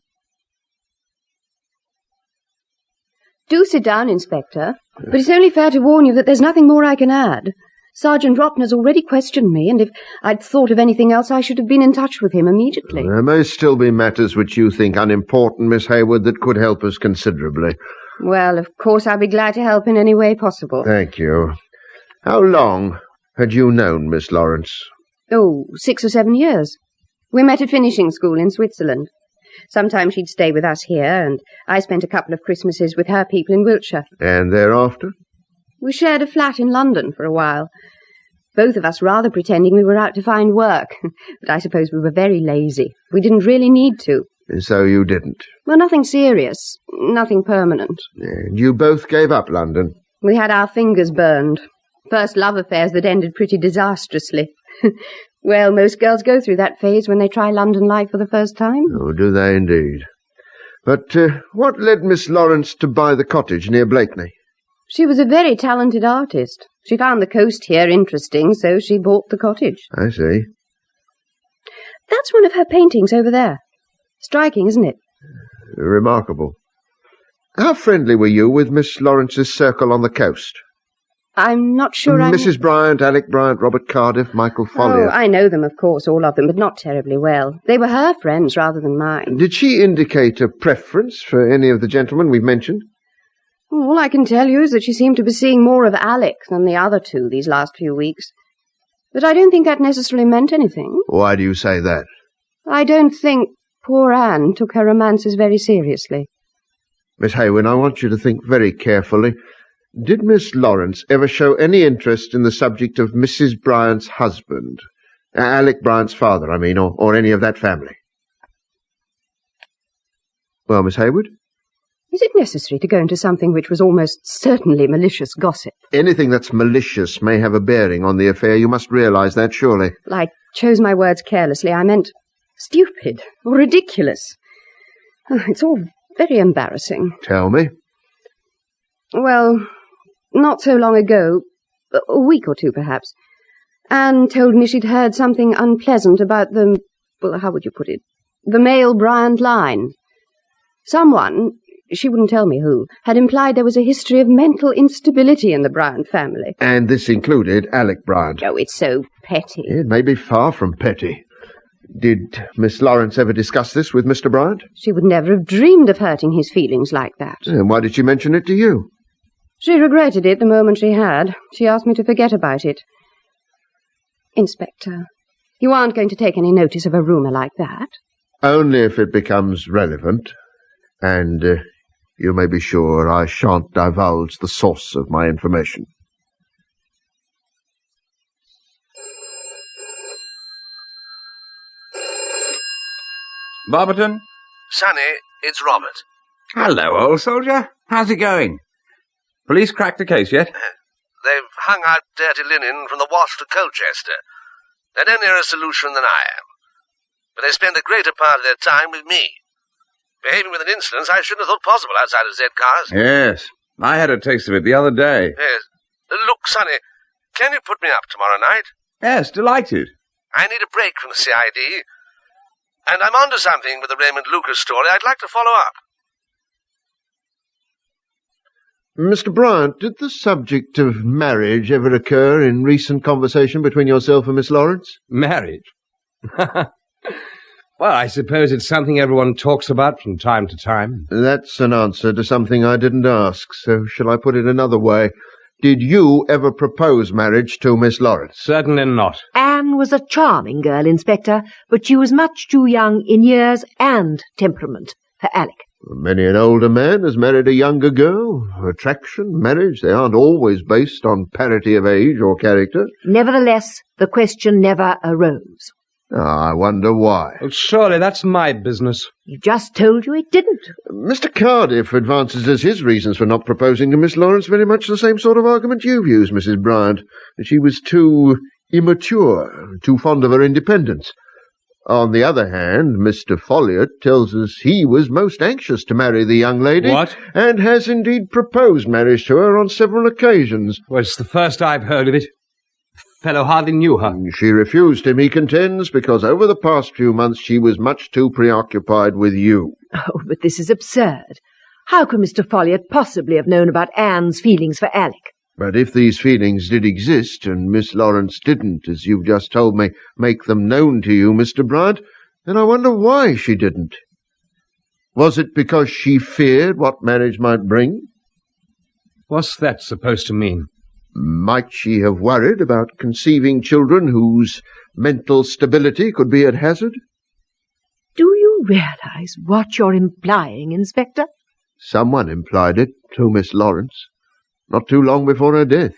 Do sit down, Inspector. But it's only fair to warn you that there's nothing more I can add. Sergeant Ropner's already questioned me, and if I'd thought of anything else, I should have been in touch with him immediately. There may still be matters which you think unimportant, Miss Hayward, that could help us considerably. Well, of course, I'll be glad to help in any way possible. Thank you. How long had you known Miss Lawrence? Oh, 6 or 7 years. We met at finishing school in Switzerland. Sometimes she'd stay with us here, and I spent a couple of Christmases with her people in Wiltshire. And thereafter? We shared a flat in London for a while. Both of us rather pretending we were out to find work. But I suppose we were very lazy. We didn't really need to. So you didn't? Well, nothing serious. Nothing permanent. And you both gave up London? We had our fingers burned. First love affairs that ended pretty disastrously. Well, most girls go through that phase when they try London life for the first time. Oh, do they indeed? But what led Miss Lawrence to buy the cottage near Blakeney? She was a very talented artist. She found the coast here interesting, so she bought the cottage. I see. That's one of her paintings over there. Striking, isn't it? Remarkable. How friendly were you with Miss Lawrence's circle on the coast? I'm not sure Mrs. Bryant, Alec Bryant, Robert Cardiff, Michael Foiliort. Oh, I know them, of course, all of them, but not terribly well. They were her friends rather than mine. Did she indicate a preference for any of the gentlemen we've mentioned? All I can tell you is that she seemed to be seeing more of Alec than the other 2 these last few weeks. But I don't think that necessarily meant anything. Why do you say that? I don't think poor Anne took her romances very seriously. Miss Hayward, I want you to think very carefully. Did Miss Lawrence ever show any interest in the subject of Mrs. Bryant's husband? Alec Bryant's father, I mean, or any of that family? Well, Miss Hayward? Is it necessary to go into something which was almost certainly malicious gossip? Anything that's malicious may have a bearing on the affair. You must realize that, surely. I chose my words carelessly. I meant stupid or ridiculous. It's all very embarrassing. Tell me. Well, not so long ago, a week or 2 perhaps, Anne told me she'd heard something unpleasant about the, well, how would you put it, the male Bryant line. Someone, she wouldn't tell me who, had implied there was a history of mental instability in the Bryant family. And this included Alec Bryant. Oh, it's so petty. It may be far from petty. Did Miss Lawrence ever discuss this with Mr. Bryant? She would never have dreamed of hurting his feelings like that. And why did she mention it to you? She regretted it the moment she had. She asked me to forget about it. Inspector, you aren't going to take any notice of a rumour like that? Only if it becomes relevant. And you may be sure I shan't divulge the source of my information. Barbeton? Sonny, it's Robert. Hello, old soldier. How's it going? Police cracked the case yet? They've hung out dirty linen from the wash to Colchester. They're no nearer a solution than I am. But they spend the greater part of their time with me. Behaving with an insolence I shouldn't have thought possible outside of Z-cars. Yes. I had a taste of it the other day. Yes. Look, Sonny, can you put me up tomorrow night? Yes, delighted. I need a break from the CID. And I'm onto something with the Raymond Lucas story I'd like to follow up. Mr. Bryant, did the subject of marriage ever occur in recent conversation between yourself and Miss Lawrence? Marriage? Well, I suppose it's something everyone talks about from time to time. That's an answer to something I didn't ask, so shall I put it another way? Did you ever propose marriage to Miss Lawrence? Certainly not. Anne was a charming girl, Inspector, but she was much too young in years and temperament for Alec. Many an older man has married a younger girl. Attraction, marriage, they aren't always based on parity of age or character. Nevertheless, the question never arose. I wonder why. Well, surely that's my business. He just told you it didn't. Mr. Cardiff advances as his reasons for not proposing to Miss Lawrence very much the same sort of argument you've used, Mrs. Bryant. She was too immature, too fond of her independence. On the other hand, Mr. Foiliort tells us he was most anxious to marry the young lady. What? And has indeed proposed marriage to her on several occasions. Well, it's the first I've heard of it. The fellow hardly knew her. She refused him, he contends, because over the past few months she was much too preoccupied with you. Oh, but this is absurd. How could Mr. Foiliort possibly have known about Anne's feelings for Alec? But if these feelings did exist, and Miss Lawrence didn't, as you've just told me, make them known to you, Mr. Bryant, then I wonder why she didn't. Was it because she feared what marriage might bring? What's that supposed to mean? Might she have worried about conceiving children whose mental stability could be at hazard? Do you realize what you're implying, Inspector? Someone implied it to Miss Lawrence, not too long before her death.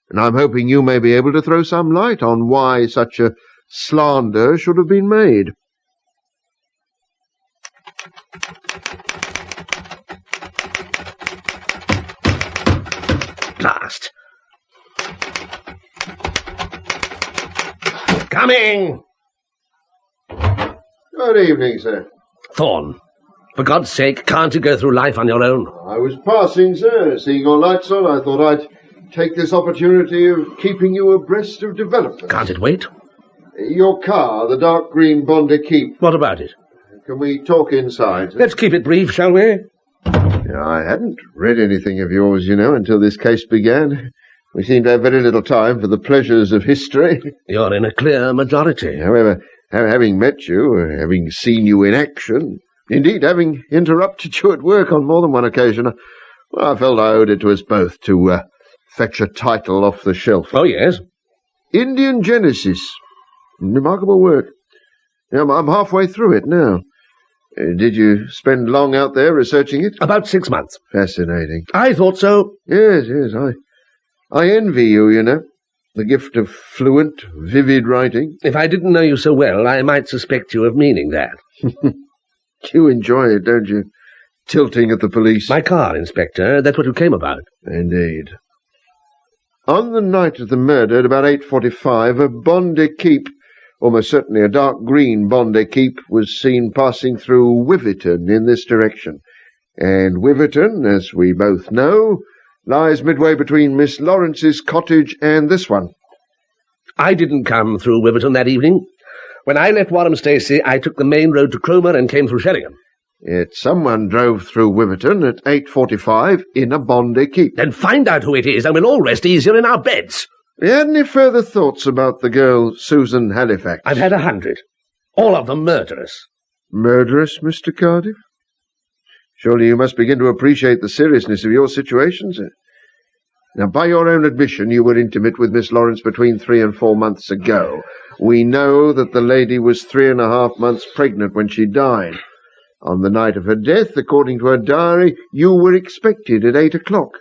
And I'm hoping you may be able to throw some light on why such a slander should have been made. Last. Coming! Good evening, sir. Thorne, for God's sake, can't you go through life on your own? I was passing, sir. Seeing your lights on, I thought I'd take this opportunity of keeping you abreast of developments. Can't it wait? Your car, the dark green Bondi Keep. What about it? Can we talk inside, sir? Let's keep it brief, shall we? I hadn't read anything of yours, until this case began. We seem to have very little time for the pleasures of history. You're in a clear majority. However, having met you, having seen you in action, indeed having interrupted you at work on more than one occasion, I felt I owed it to us both to fetch a title off the shelf. Oh, yes. Indian Genesis. Remarkable work. I'm halfway through it now. Did you spend long out there researching it? About 6 months. Fascinating. I thought so. Yes, I envy you, the gift of fluent, vivid writing. If I didn't know you so well, I might suspect you of meaning that. You enjoy it, don't you? Tilting at the police. My car, Inspector. That's what you came about. Indeed. On the night of the murder, at about 8:45, a Bondi Keep, almost certainly a dark green Bondi Keep, was seen passing through Wiverton in this direction. And Wiverton, as we both know, lies midway between Miss Lawrence's cottage and this one. I didn't come through Wiverton that evening. When I left Warham Stacey, I took the main road to Cromer and came through Sheringham. Yet someone drove through Wiverton at 8:45 in a Bondi Keep. Then find out who it is, and we'll all rest easier in our beds. You had any further thoughts about the girl, Susan Halifax? I've had 100. All of them murderous. Murderous, Mr. Cardiff? Surely you must begin to appreciate the seriousness of your situation, sir. Now, by your own admission, you were intimate with Miss Lawrence between 3 and 4 months ago. We know that the lady was 3.5 months pregnant when she died. On the night of her death, according to her diary, you were expected at 8 o'clock.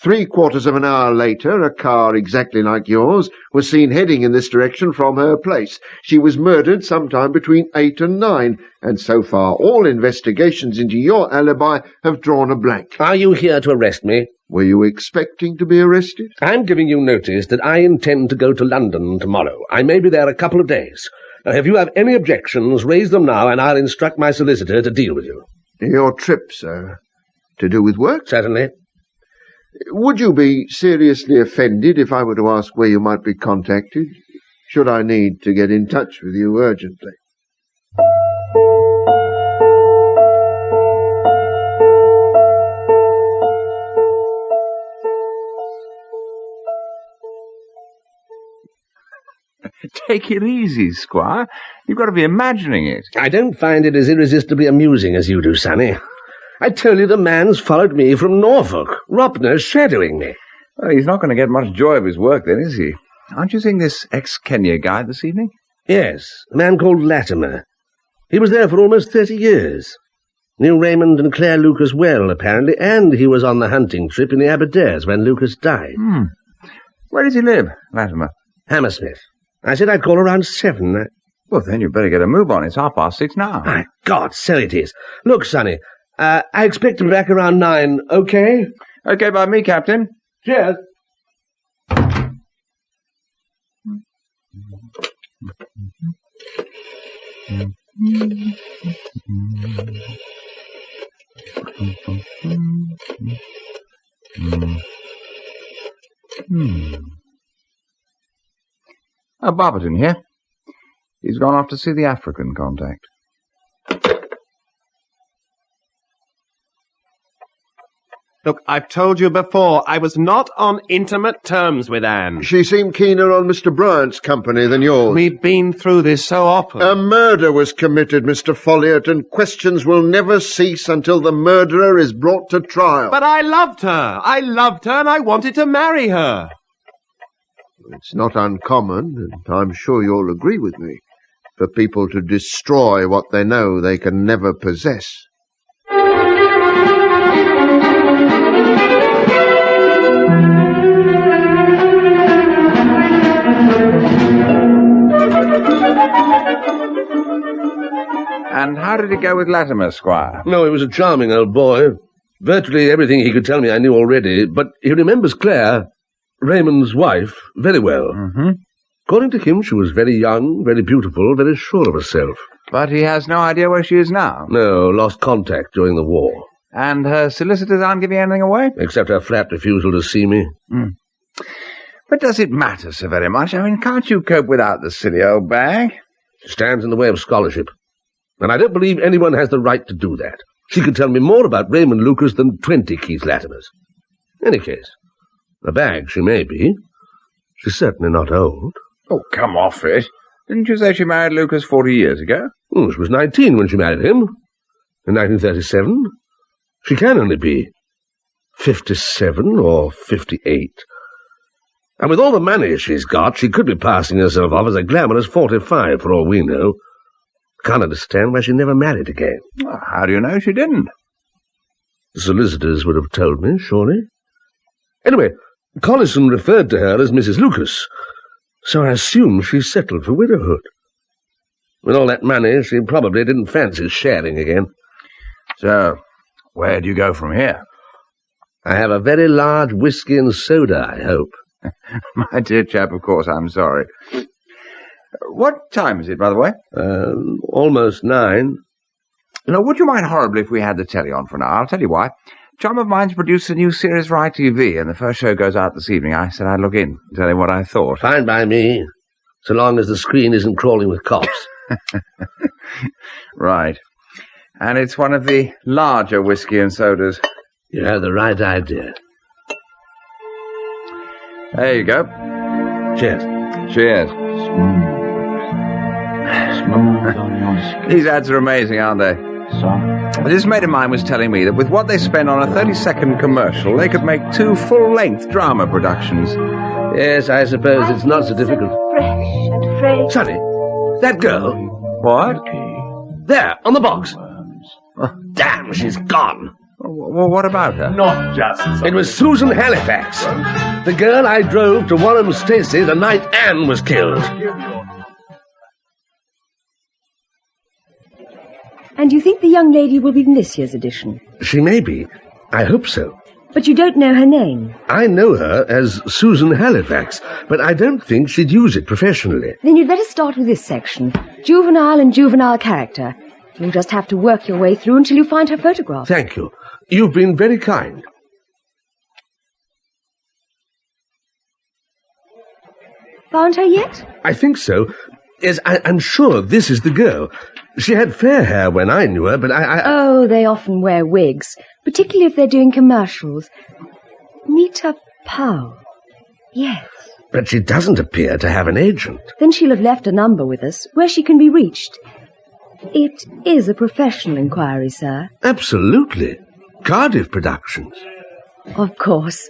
3/4 of an hour later, a car exactly like yours was seen heading in this direction from her place. She was murdered sometime between 8 and 9, and so far all investigations into your alibi have drawn a blank. Are you here to arrest me? Were you expecting to be arrested? I'm giving you notice that I intend to go to London tomorrow. I may be there a couple of days. Now, if you have any objections, raise them now, and I'll instruct my solicitor to deal with you. Your trip, sir? To do with work? Certainly. Would you be seriously offended if I were to ask where you might be contacted, should I need to get in touch with you urgently? Take it easy, Squire. You've got to be imagining it. I don't find it as irresistibly amusing as you do, Sonny. I tell you the man's followed me from Norfolk. Ropner's shadowing me. Well, he's not going to get much joy of his work, then, is he? Aren't you seeing this ex-Kenya guy this evening? Yes, a man called Latimer. He was there for almost 30 years. Knew Raymond and Claire Lucas well, apparently, and he was on the hunting trip in the Aberdares when Lucas died. Where does he live, Latimer? Hammersmith. I said I'd call around 7. Well, then you'd better get a move on. It's 6:30 now. My God, so it is. Look, Sonny, I expect to be back around 9, okay? Okay by me, Captain. Cheers. Barbeton here. He's gone off to see the African contact. Look, I've told you before, I was not on intimate terms with Anne. She seemed keener on Mr. Bryant's company than yours. We've been through this so often. A murder was committed, Mr. Foiliort, and questions will never cease until the murderer is brought to trial. But I loved her. I loved her and I wanted to marry her. It's not uncommon, and I'm sure you'll agree with me, for people to destroy what they know they can never possess. And how did it go with Latimer, Squire? No, he was a charming old boy. Virtually everything he could tell me I knew already, but he remembers Claire, Raymond's wife, very well. According to him, she was very young, very beautiful, very sure of herself. But he has no idea where she is now? No, lost contact during the war. And her solicitors aren't giving anything away? Except her flat refusal to see me. But does it matter so very much? I mean, can't you cope without the silly old bag? She stands in the way of scholarship. And I don't believe anyone has the right to do that. She could tell me more about Raymond Lucas than 20 Keith Latimers. In any case, a bag she may be. She's certainly not old. Oh, come off it. Didn't you say she married Lucas 40 years ago? She was 19 when she married him. In 1937. She can only be 57 or 58. And with all the money she's got, she could be passing herself off as a glamorous 45 for all we know. Can't understand why she never married again. Well, how do you know she didn't? The solicitors would have told me, surely. Anyway, Collison referred to her as Mrs. Lucas, so I assume she's settled for widowhood. With all that money, she probably didn't fancy sharing again. So, where do you go from here? I have a very large whiskey and soda, I hope. My dear chap, of course, I'm sorry. What time is it, by the way? Almost 9. Now, would you mind horribly if we had the telly on for an hour? I'll tell you why. A chum of mine's produced a new series for ITV, and the first show goes out this evening. I said I'd look in and tell him what I thought. Fine by me, so long as the screen isn't crawling with cops. Right. And it's one of the larger whiskey and sodas. You have the right idea. There you go. Cheers. Cheers. These ads are amazing, aren't they? This mate of mine was telling me that with what they spend on a 30-second commercial, they could make 2 full-length drama productions. Yes, I suppose it's not so difficult. Fresh and fragrant. Sonny, that girl. What? There, on the box. Oh, damn, she's gone. Well, what about her? Not just. It was Susan Halifax, the girl I drove to Wareham Stacey the night Anne was killed. And you think the young lady will be in this year's edition? She may be. I hope so. But you don't know her name? I know her as Susan Halifax, but I don't think she'd use it professionally. Then you'd better start with this section. Juvenile and juvenile character. You'll just have to work your way through until you find her photograph. Thank you. You've been very kind. Found her yet? I think so. Yes, I'm sure this is the girl. She had fair hair when I knew her, but Oh, they often wear wigs, particularly if they're doing commercials. Nita Powell. Yes. But she doesn't appear to have an agent. Then she'll have left a number with us, where she can be reached. It is a professional inquiry, sir. Absolutely. Cardiff Productions. Of course.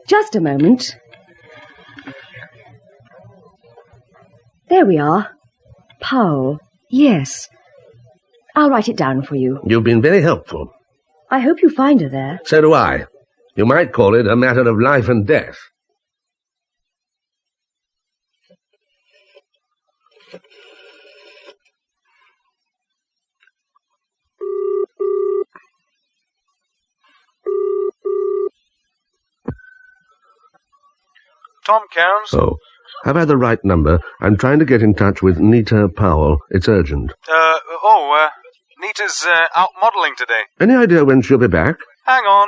Just a moment. There we are. Powell. Yes. I'll write it down for you. You've been very helpful. I hope you find her there. So do I. You might call it a matter of life and death. Tom Cairns? Oh, have I the right number? I'm trying to get in touch with Nita Powell. It's urgent. Nita's out modelling today. Any idea when she'll be back? Hang on.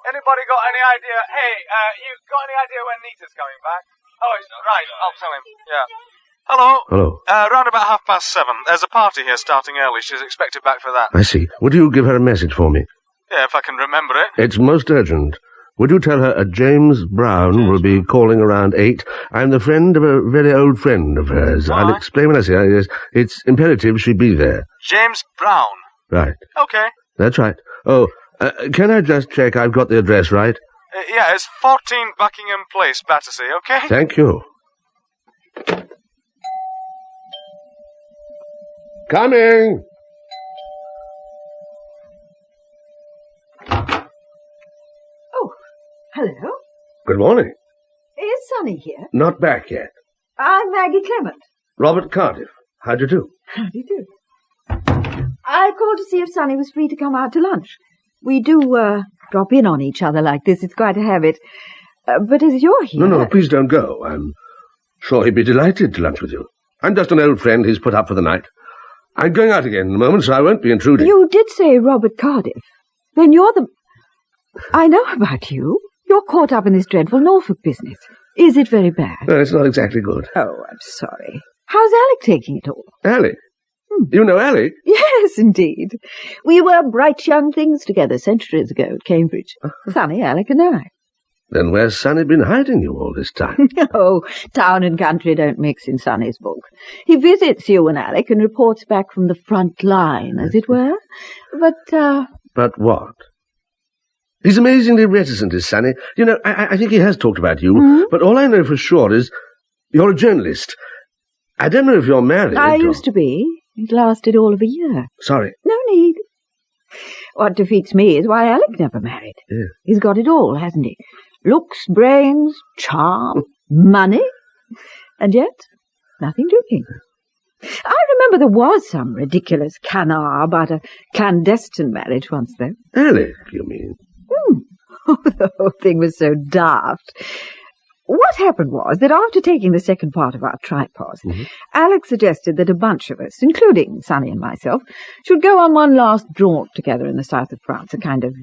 Anybody got any idea? Hey, you got any idea when Nita's coming back? Oh, right, I'll tell him. Yeah. Hello? Hello. Round about 7:30. There's a party here starting early. She's expected back for that. I see. Would you give her a message for me? Yeah, if I can remember it. It's most urgent. Would you tell her a James Brown will be calling around 8? I'm the friend of a very old friend of hers. What? I'll explain when I see her. Yes, it's imperative she be there. James Brown. Right. Okay. That's right. Oh, can I just check I've got the address right? Yeah, it's 14 Buckingham Place, Battersea, okay? Thank you. Coming! Hello. Good morning. Is Sonny here? Not back yet. I'm Maggie Clement. Robert Cardiff. How do you do? How do you do? I called to see if Sonny was free to come out to lunch. We do, drop in on each other like this. It's quite a habit. But as you're here... No, please don't go. I'm sure he'd be delighted to lunch with you. I'm just an old friend he's put up for the night. I'm going out again in a moment, so I won't be intruding. You did say Robert Cardiff. Then you're the... I know about you. You're caught up in this dreadful Norfolk business. Is it very bad? No, it's not exactly good. Oh, I'm sorry. How's Alec taking it all? Alec? You know Alec? Yes, indeed. We were bright young things together centuries ago at Cambridge. Sonny, Alec and I. Then where's Sonny been hiding you all this time? Oh, town and country don't mix in Sonny's book. He visits you and Alec and reports back from the front line, as it were. But what? He's amazingly reticent, is Sonny. You know, I think he has talked about you, but all I know for sure is you're a journalist. I don't know if you're married. I used to be. It lasted all of a year. Sorry. No need. What defeats me is why Alec never married. Yeah. He's got it all, hasn't he? Looks, brains, charm, money, and yet nothing doing. I remember there was some ridiculous canard about a clandestine marriage once, though. Alec, you mean? Oh, the whole thing was so daft. What happened was that after taking the second part of our tripod, Alec suggested that a bunch of us, including Sonny and myself, should go on one last jaunt together in the south of France, a kind of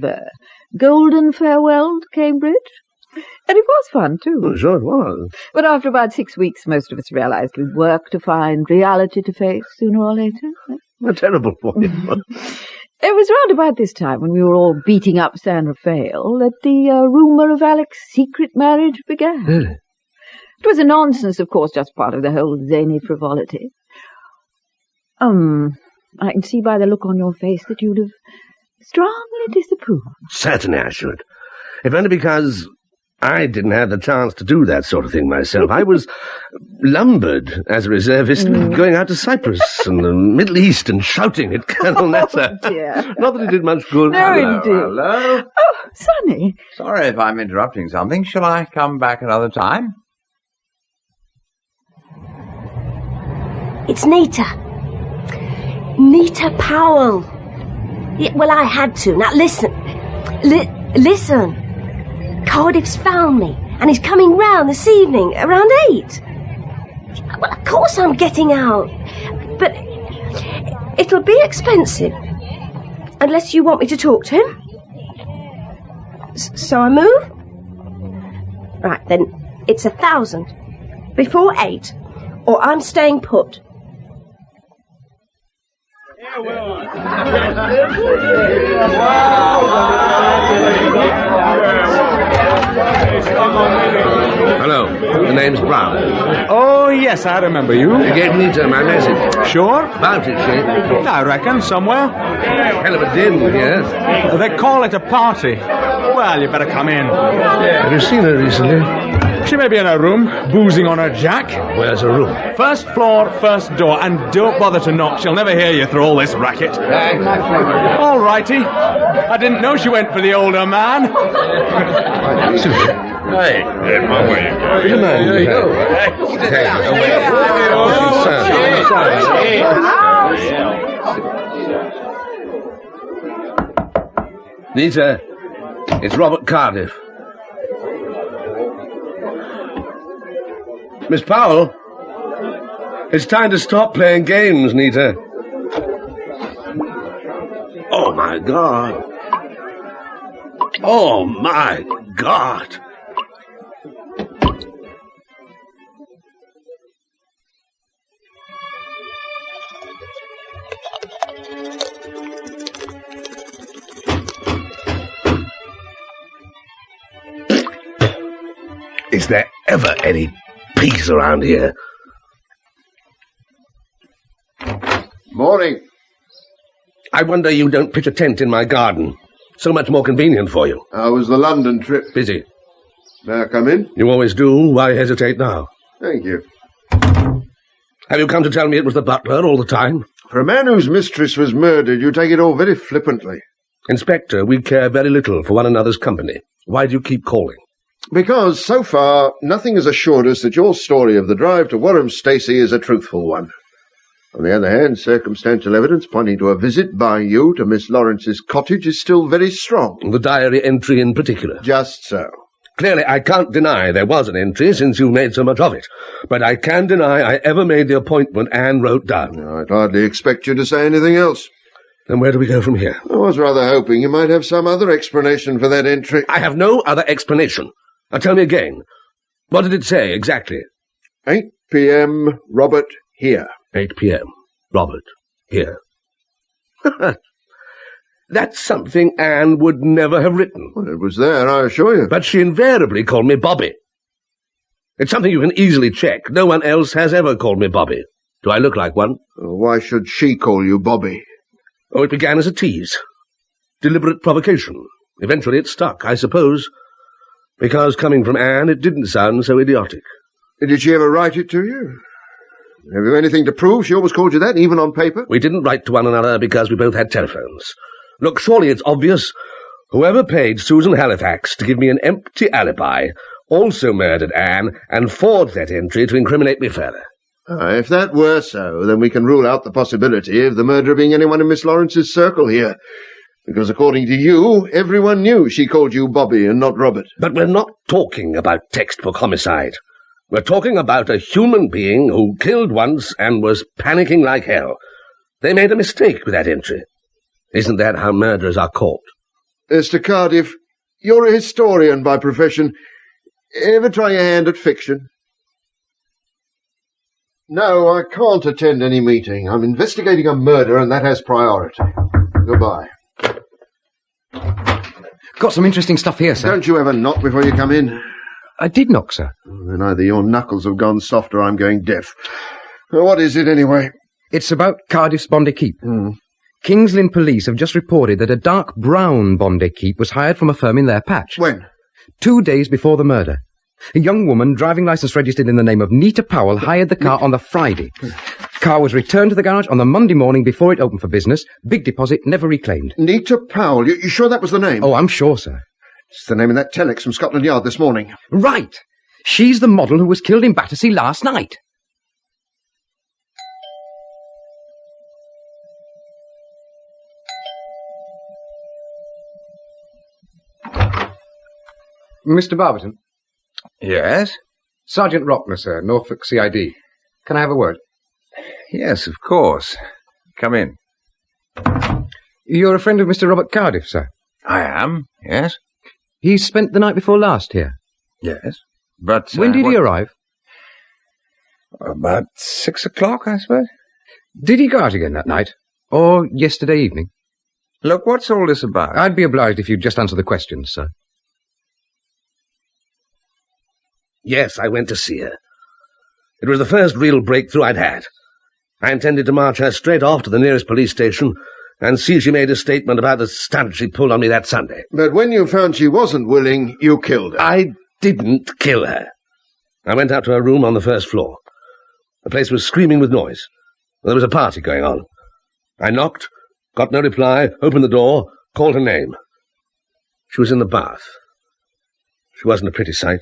golden farewell to Cambridge. And it was fun, too. Oh, sure it was. But after about 6 weeks, most of us realized we'd work to find reality to face sooner or later. A terrible point. It was round about this time, when we were all beating up San Rafael, that the rumour of Alec's secret marriage began. Really? It was a nonsense, of course, just part of the whole zany frivolity. I can see by the look on your face that you'd have strongly disapproved. Certainly I should. If only because I didn't have the chance to do that sort of thing myself. I was lumbered as a reservist, going out to Cyprus and the Middle East and shouting at Colonel Nasser. Dear. Not that it did much good. No, indeed. Hello? Oh, Sonny. Sorry if I'm interrupting something. Shall I come back another time? It's Nita. Nita Powell. Yeah, well, I had to. Now, listen. Listen. Cardiff's found me, and he's coming round this evening, around 8. Well, of course I'm getting out. But it'll be expensive. Unless you want me to talk to him. So I move? Right, then, it's 1,000. Before 8, or I'm staying put. Hello, the name's Brown. Oh, yes, I remember you. You gave Nita my message. Sure? About it, she. I reckon, somewhere. Hell of a din, yes. They call it a party. Well, you better come in. Have you seen her recently? She may be in her room, boozing on her jack. Where's her room? First floor, first door, and don't bother to knock. She'll never hear you through all this racket. All righty. I didn't know she went for the older man. Hey, my way. There you go. Nita, it's Robert Cardiff. Miss Powell, it's time to stop playing games, Nita. Oh, my God. Oh, my God. Is there ever any peace around here? Morning. I wonder you don't pitch a tent in my garden. So much more convenient for you. How was the London trip? Busy. May I come in? You always do. Why hesitate now? Thank you. Have you come to tell me it was the butler all the time? For a man whose mistress was murdered, you take it all very flippantly. Inspector, we care very little for one another's company. Why do you keep calling? Because, so far, nothing has assured us that your story of the drive to Warham Stacey is a truthful one. On the other hand, circumstantial evidence pointing to a visit by you to Miss Lawrence's cottage is still very strong. The diary entry in particular? Just so. Clearly, I can't deny there was an entry, since you made so much of it. But I can deny I ever made the appointment Anne wrote down. I'd hardly expect you to say anything else. Then where do we go from here? I was rather hoping you might have some other explanation for that entry. I have no other explanation. Now tell me again. What did it say, exactly? 8 p.m., Robert, here. 8 p.m., Robert, here. That's something Anne would never have written. Well, it was there, I assure you. But she invariably called me Bobby. It's something you can easily check. No one else has ever called me Bobby. Do I look like one? Why should she call you Bobby? Oh, it began as a tease. Deliberate provocation. Eventually it stuck, I suppose. Because coming from Anne, it didn't sound so idiotic. Did she ever write it to you? Have you anything to prove she always called you that, even on paper? We didn't write to one another because we both had telephones. Look, surely it's obvious. Whoever paid Susan Halifax to give me an empty alibi also murdered Anne and forged that entry to incriminate me further. If that were so, then we can rule out the possibility of the murderer being anyone in Miss Lawrence's circle here. Because according to you, everyone knew she called you Bobby and not Robert. But we're not talking about textbook homicide. We're talking about a human being who killed once and was panicking like hell. They made a mistake with that entry. Isn't that how murderers are caught? Mr. Cardiff, you're a historian by profession. Ever try your hand at fiction? No, I can't attend any meeting. I'm investigating a murder, and that has priority. Goodbye. Got some interesting stuff here, sir. Don't you ever knock before you come in? I did knock, sir. Then either your knuckles have gone soft or I'm going deaf. What is it, anyway? It's about Cardiff's Bondi Keep. King's Lynn police have just reported that a dark brown Bondi Keep was hired from a firm in their patch. When? 2 days before the murder. A young woman, driving licence registered in the name of Nita Powell, hired the car on the Friday. Car was returned to the garage on the Monday morning before it opened for business. Big deposit never reclaimed. Nita Powell. You sure that was the name? Oh, I'm sure, sir. It's the name of that telex from Scotland Yard this morning. Right. She's the model who was killed in Battersea last night. Mr. Barbeton? Yes? Sergeant Ropner, sir, Norfolk CID. Can I have a word? Yes, of course. Come in. You're a friend of Mr. Robert Cardiff, sir? I am, yes. He spent the night before last here? Yes. But... when did he arrive? About 6 o'clock, I suppose. Did he go out again that night? Or yesterday evening? Look, what's all this about? I'd be obliged if you'd just answer the questions, sir. Yes, I went to see her. It was the first real breakthrough I'd had. I intended to march her straight off to the nearest police station and see she made a statement about the stunt she pulled on me that Sunday. But when you found she wasn't willing, you killed her. I didn't kill her. I went out to her room on the first floor. The place was screaming with noise. There was a party going on. I knocked, got no reply, opened the door, called her name. She was in the bath. She wasn't a pretty sight.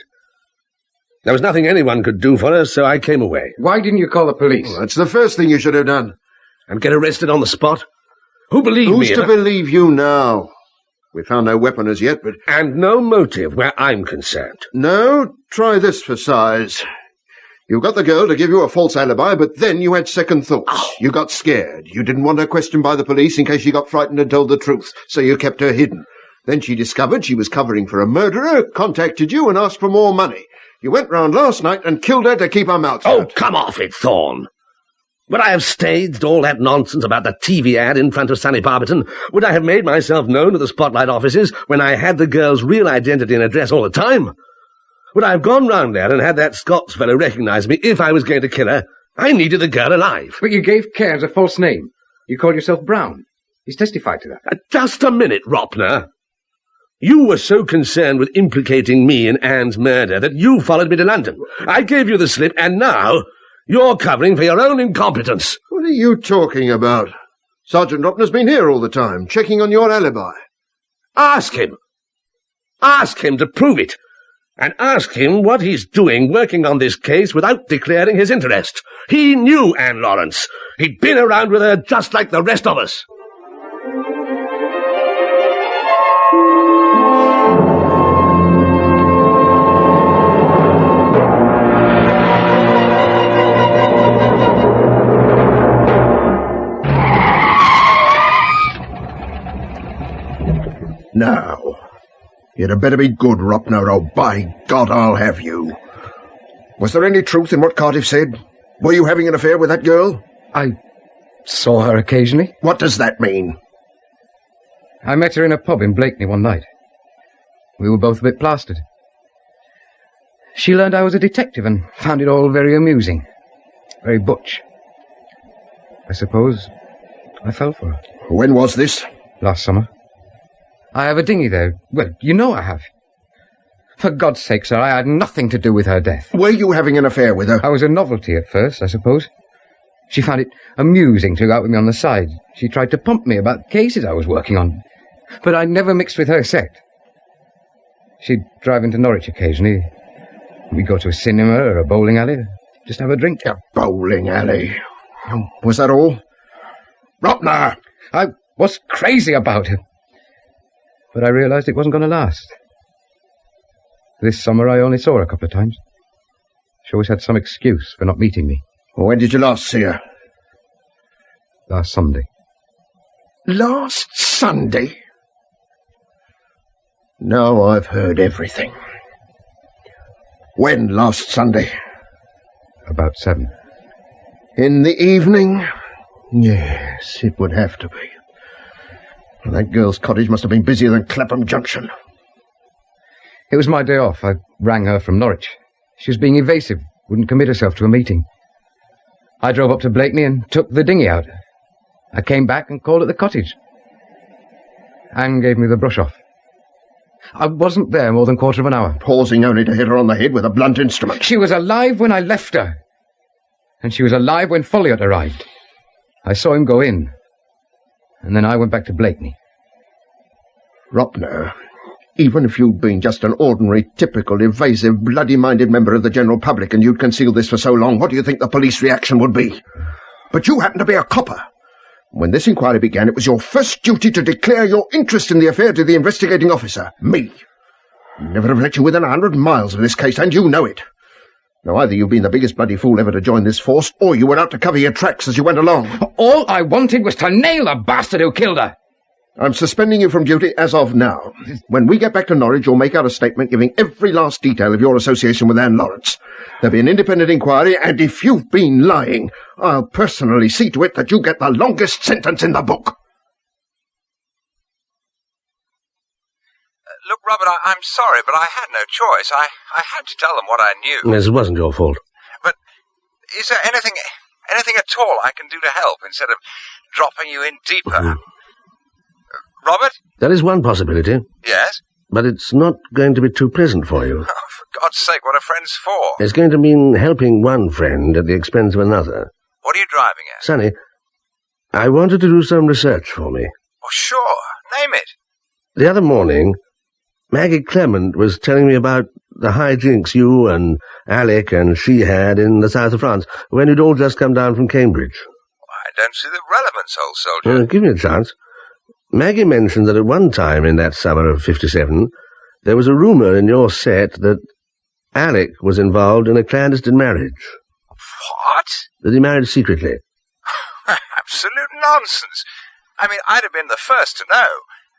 There was nothing anyone could do for her, so I came away. Why didn't you call the police? Well, that's the first thing you should have done. And get arrested on the spot? Who believed me? Who's to believe you now? We found no weapon as yet, but... And no motive where I'm concerned. No, try this for size. You got the girl to give you a false alibi, but then you had second thoughts. Oh. You got scared. You didn't want her questioned by the police in case she got frightened and told the truth, so you kept her hidden. Then she discovered she was covering for a murderer, contacted you and asked for more money. You went round last night and killed her to keep her mouth shut. Oh, come off it, Thorne. Would I have staged all that nonsense about the TV ad in front of Sonny Barbeton? Would I have made myself known to the Spotlight offices when I had the girl's real identity and address all the time? Would I have gone round there and had that Scots fellow recognise me if I was going to kill her? I needed the girl alive. But you gave Cairns a false name. You called yourself Brown. He's testified to that. Just a minute, Ropner. You were so concerned with implicating me in Anne's murder that you followed me to London. I gave you the slip, and now you're covering for your own incompetence. What are you talking about? Sergeant Ropner's been here all the time, checking on your alibi. Ask him. Ask him to prove it. And ask him what he's doing working on this case without declaring his interest. He knew Anne Lawrence. He'd been around with her just like the rest of us. Now, you'd have better be good, Ropner, or by God I'll have you. Was there any truth in what Cardiff said? Were you having an affair with that girl? I saw her occasionally. What does that mean? I met her in a pub in Blakeney one night. We were both a bit plastered. She learned I was a detective and found it all very amusing. Very butch. I suppose I fell for her. When was this? Last summer. I have a dinghy there. Well, you know I have. For God's sake, sir, I had nothing to do with her death. Were you having an affair with her? I was a novelty at first, I suppose. She found it amusing to go out with me on the side. She tried to pump me about cases I was working on. But I never mixed with her set. She'd drive into Norwich occasionally. We'd go to a cinema or a bowling alley. Just have a drink. A bowling alley. Was that all? Ropner! I was crazy about her. But I realised it wasn't going to last. This summer I only saw her a couple of times. She always had some excuse for not meeting me. When did you last see her? Last Sunday. Last Sunday? Now I've heard everything. When last Sunday? About 7. In the evening? Yes, it would have to be. That girl's cottage must have been busier than Clapham Junction. It was my day off. I rang her from Norwich. She was being evasive, wouldn't commit herself to a meeting. I drove up to Blakeney and took the dinghy out. I came back and called at the cottage. Anne gave me the brush off. I wasn't there more than a quarter of an hour. Pausing only to hit her on the head with a blunt instrument. She was alive when I left her. And she was alive when Foiliort arrived. I saw him go in. And then I went back to Blakeney. Ropner, even if you'd been just an ordinary, typical, evasive, bloody-minded member of the general public and you'd concealed this for so long, what do you think the police reaction would be? But you happen to be a copper. When this inquiry began, it was your first duty to declare your interest in the affair to the investigating officer, me. Never have let you within 100 miles of this case, and you know it. Now, either you've been the biggest bloody fool ever to join this force, or you were out to cover your tracks as you went along. All I wanted was to nail the bastard who killed her. I'm suspending you from duty as of now. When we get back to Norwich, you'll make out a statement giving every last detail of your association with Anne Lawrence. There'll be an independent inquiry, and if you've been lying, I'll personally see to it that you get the longest sentence in the book. Look, Robert, I'm sorry, but I had no choice. I had to tell them what I knew. Yes, it wasn't your fault. But is there anything at all I can do to help instead of dropping you in deeper? Robert? That is one possibility. Yes? But it's not going to be too pleasant for you. Oh, for God's sake, what are friends for? It's going to mean helping one friend at the expense of another. What are you driving at? Sonny, I wanted to do some research for me. Oh, sure. Name it. The other morning, Maggie Clement was telling me about the hijinks you and Alec and she had in the south of France, when you'd all just come down from Cambridge. I don't see the relevance, old soldier. Give me a chance. Maggie mentioned that at one time in that summer of 57, there was a rumour in your set that Alec was involved in a clandestine marriage. What? That he married secretly. Absolute nonsense. I mean, I'd have been the first to know.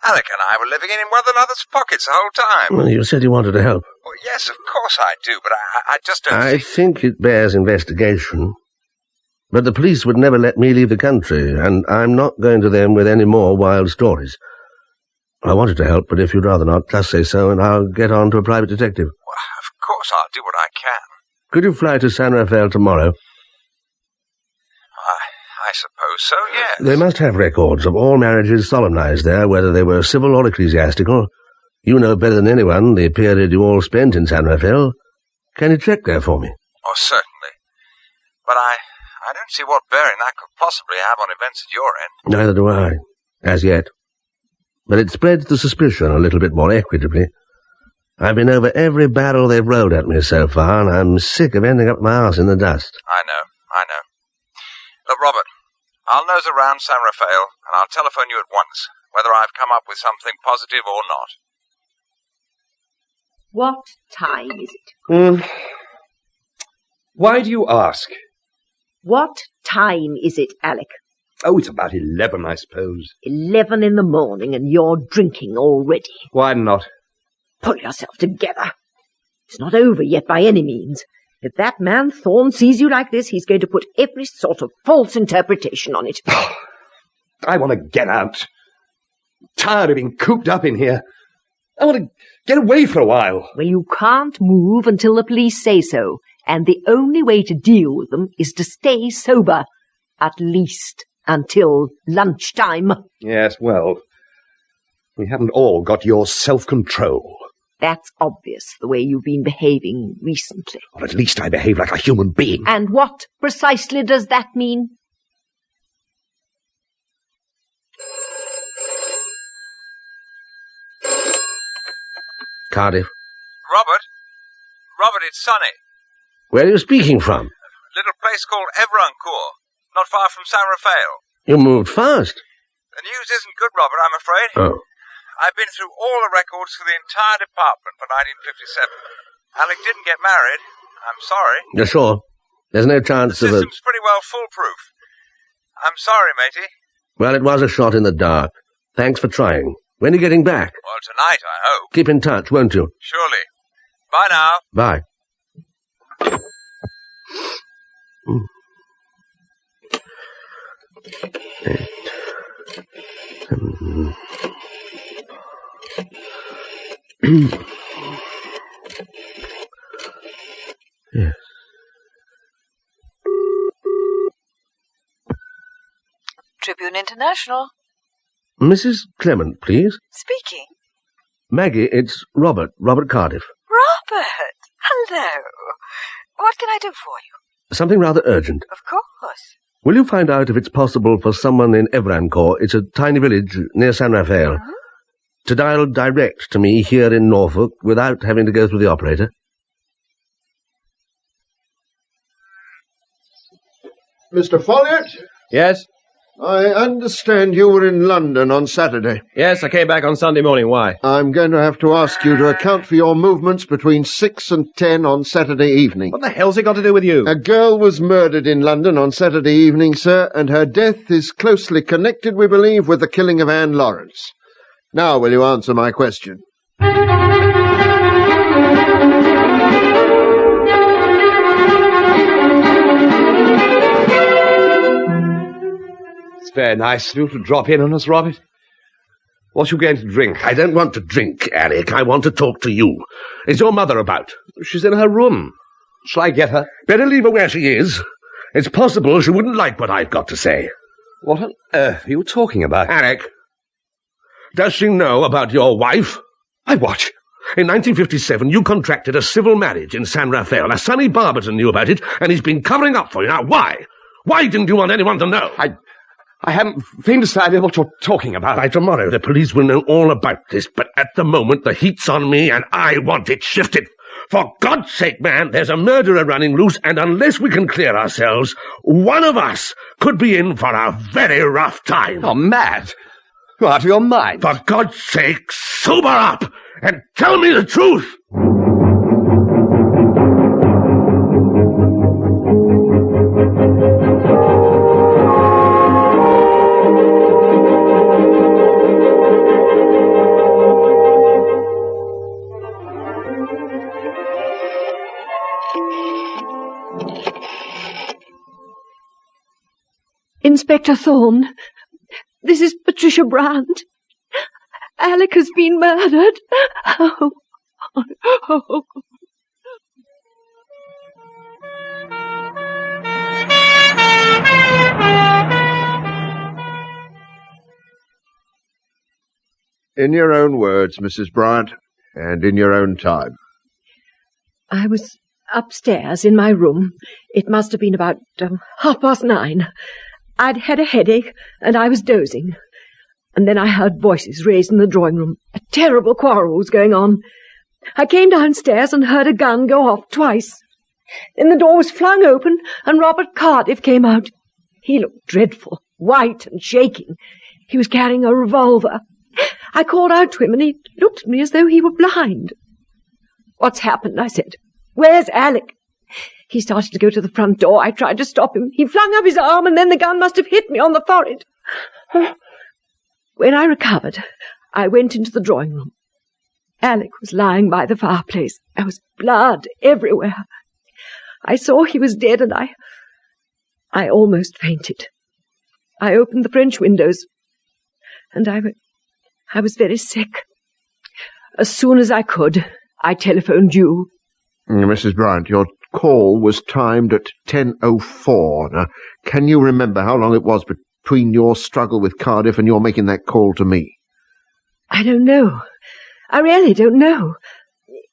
Alec and I were living in one another's pockets the whole time. Well, you said you wanted to help. Well, yes, of course I do, but I just don't I think it bears investigation. But the police would never let me leave the country, and I'm not going to them with any more wild stories. I wanted to help, but if you'd rather not, just say so, and I'll get on to a private detective. Well, of course I'll do what I can. Could you fly to San Rafael tomorrow? I suppose so, yes. They must have records of all marriages solemnized there, whether they were civil or ecclesiastical. You know better than anyone the period you all spent in San Rafael. Can you check there for me? Oh, certainly. But I don't see what bearing that could possibly have on events at your end. Neither do I, as yet. But it spreads the suspicion a little bit more equitably. I've been over every barrel they've rolled at me so far, and I'm sick of ending up my arse in the dust. I know. Look, Robert, I'll nose around San Rafael, and I'll telephone you at once, whether I've come up with something positive or not. What time is it? Why do you ask? What time is it, Alec? Oh, it's about 11, I suppose. 11 in the morning, and you're drinking already. Why not? Pull yourself together. It's not over yet by any means. If that man Thorne sees you like this, he's going to put every sort of false interpretation on it. I want to get out. I'm tired of being cooped up in here. I want to get away for a while. Well, you can't move until the police say so, and the only way to deal with them is to stay sober, at least until lunchtime. Yes, well, we haven't all got your self-control. That's obvious, the way you've been behaving recently. Or at least I behave like a human being. And what precisely does that mean? Cardiff. Robert, it's Sonny. Where are you speaking from? A little place called Everancourt, not far from San Rafael. You moved fast. The news isn't good, Robert, I'm afraid. Oh. I've been through all the records for the entire department for 1957. Alec didn't get married. I'm sorry. You're sure? There's no chance of it. The system's pretty well foolproof. I'm sorry, matey. Well, it was a shot in the dark. Thanks for trying. When are you getting back? Well, tonight, I hope. Keep in touch, won't you? Surely. Bye now. Bye. Yes. Tribune International. Mrs. Clement, please. Speaking. Maggie, it's Robert Cardiff. Robert! Hello. What can I do for you? Something rather urgent. Of course. Will you find out if it's possible for someone in Evrancourt, it's a tiny village near San Rafael, to dial direct to me here in Norfolk without having to go through the operator? Mr. Foiliort? Yes? I understand you were in London on Saturday. Yes, I came back on Sunday morning. Why? I'm going to have to ask you to account for your movements between 6 and 10 on Saturday evening. What the hell's it got to do with you? A girl was murdered in London on Saturday evening, sir, and her death is closely connected, we believe, with the killing of Anne Lawrence. Now, will you answer my question? It's very nice of you to drop in on us, Robert. What are you going to drink? I don't want to drink, Alec. I want to talk to you. Is your mother about? She's in her room. Shall I get her? Better leave her where she is. It's possible she wouldn't like what I've got to say. What on earth are you talking about? Alec, does she know about your wife? I what? In 1957, you contracted a civil marriage in San Rafael. Now, Sonny Barbeton knew about it, and he's been covering up for you. Now, why? Why didn't you want anyone to know? I haven't faintest idea what you're talking about. By tomorrow, the police will know all about this, but at the moment, the heat's on me, and I want it shifted. For God's sake, man, there's a murderer running loose, and unless we can clear ourselves, one of us could be in for a very rough time. You're mad. You're out of your mind. For God's sake, sober up and tell me the truth. Inspector Thorne, this is Patricia Bryant. Alec has been murdered. Oh. In your own words, Mrs. Bryant, and in your own time. I was upstairs in my room. It must have been about 9:30. I'd had a headache, and I was dozing. And then I heard voices raised in the drawing room. A terrible quarrel was going on. I came downstairs and heard a gun go off twice. Then the door was flung open, and Robert Cardiff came out. He looked dreadful, white and shaking. He was carrying a revolver. I called out to him, and he looked at me as though he were blind. "What's happened?" I said. "Where's Alec?" He started to go to the front door. I tried to stop him. He flung up his arm, and then the gun must have hit me on the forehead. When I recovered, I went into the drawing room. Alec was lying by the fireplace. There was blood everywhere. I saw he was dead, and I almost fainted. I opened the French windows, and I was very sick. As soon as I could, I telephoned you. Mrs. Bryant, your call was timed at 10:04. Now, can you remember how long it was between your struggle with Cardiff and your making that call to me? I don't know. I really don't know.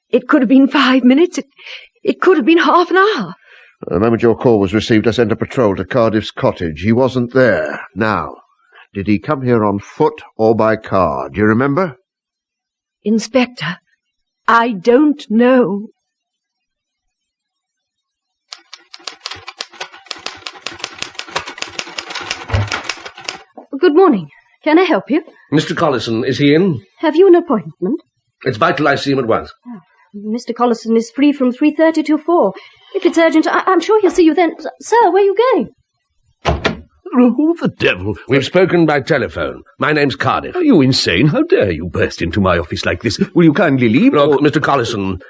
It could have been 5 minutes. It could have been half an hour. The moment your call was received, I sent a patrol to Cardiff's cottage. He wasn't there. Now, did he come here on foot or by car? Do you remember? Inspector, I don't know. Good morning. Can I help you? Mr. Collison, is he in? Have you an appointment? It's vital I see him at once. Mr. Collison is free from 3:30 till 4. If it's urgent, I'm sure he'll see you then. Sir, where are you going? Who the devil? We've spoken by telephone. My name's Cardiff. Are you insane? How dare you burst into my office like this? Will you kindly leave? Look, Mr. Collison,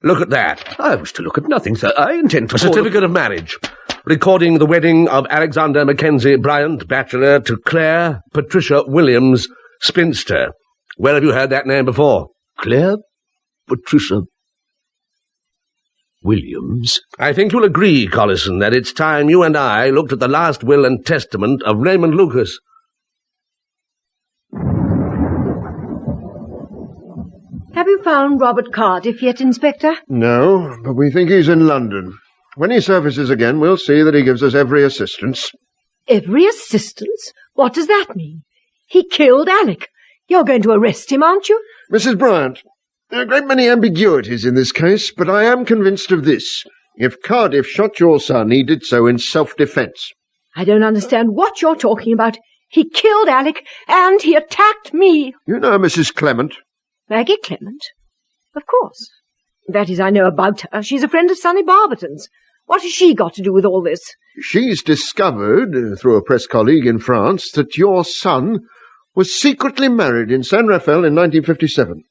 look at that. I wish to look at nothing, sir. I intend to... A certificate of marriage, recording the wedding of Alexander Mackenzie Bryant, bachelor, to Claire Patricia Williams, spinster. Where have you heard that name before? Claire Patricia Williams? I think you'll agree, Collison, that it's time you and I looked at the last will and testament of Raymond Lucas. Have you found Robert Cardiff yet, Inspector? No, but we think he's in London. When he surfaces again, we'll see that he gives us every assistance. Every assistance? What does that mean? He killed Alec. You're going to arrest him, aren't you? Mrs. Bryant, there are a great many ambiguities in this case, but I am convinced of this. If Cardiff shot your son, he did so in self-defence. I don't understand what you're talking about. He killed Alec, and he attacked me. You know Mrs. Clement? Maggie Clement? Of course. That is, I know about her. She's a friend of Sonny Barbeton's. What has she got to do with all this? She's discovered, through a press colleague in France, that your son was secretly married in San Rafael in 1957.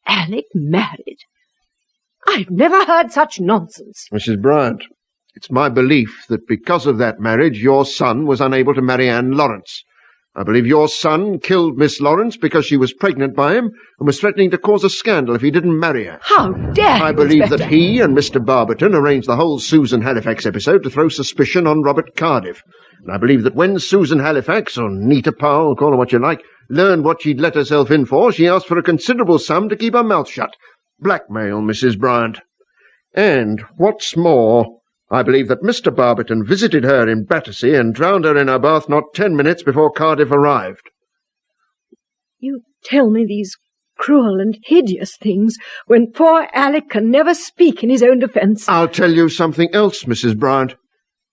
Alec married? I've never heard such nonsense. Mrs. Bryant, it's my belief that because of that marriage, your son was unable to marry Anne Lawrence. I believe your son killed Miss Lawrence because she was pregnant by him and was threatening to cause a scandal if he didn't marry her. How dare you, I believe Inspector? that he and Mr. Barbeton arranged the whole Susan Halifax episode to throw suspicion on Robert Cardiff. And I believe that when Susan Halifax, or Nita Powell, call her what you like, learned what she'd let herself in for, she asked for a considerable sum to keep her mouth shut. Blackmail, Mrs. Bryant. And, what's more, I believe that Mr. Barbeton visited her in Battersea and drowned her in her bath not 10 minutes before Cardiff arrived. You tell me these cruel and hideous things when poor Alec can never speak in his own defence. I'll tell you something else, Mrs. Bryant.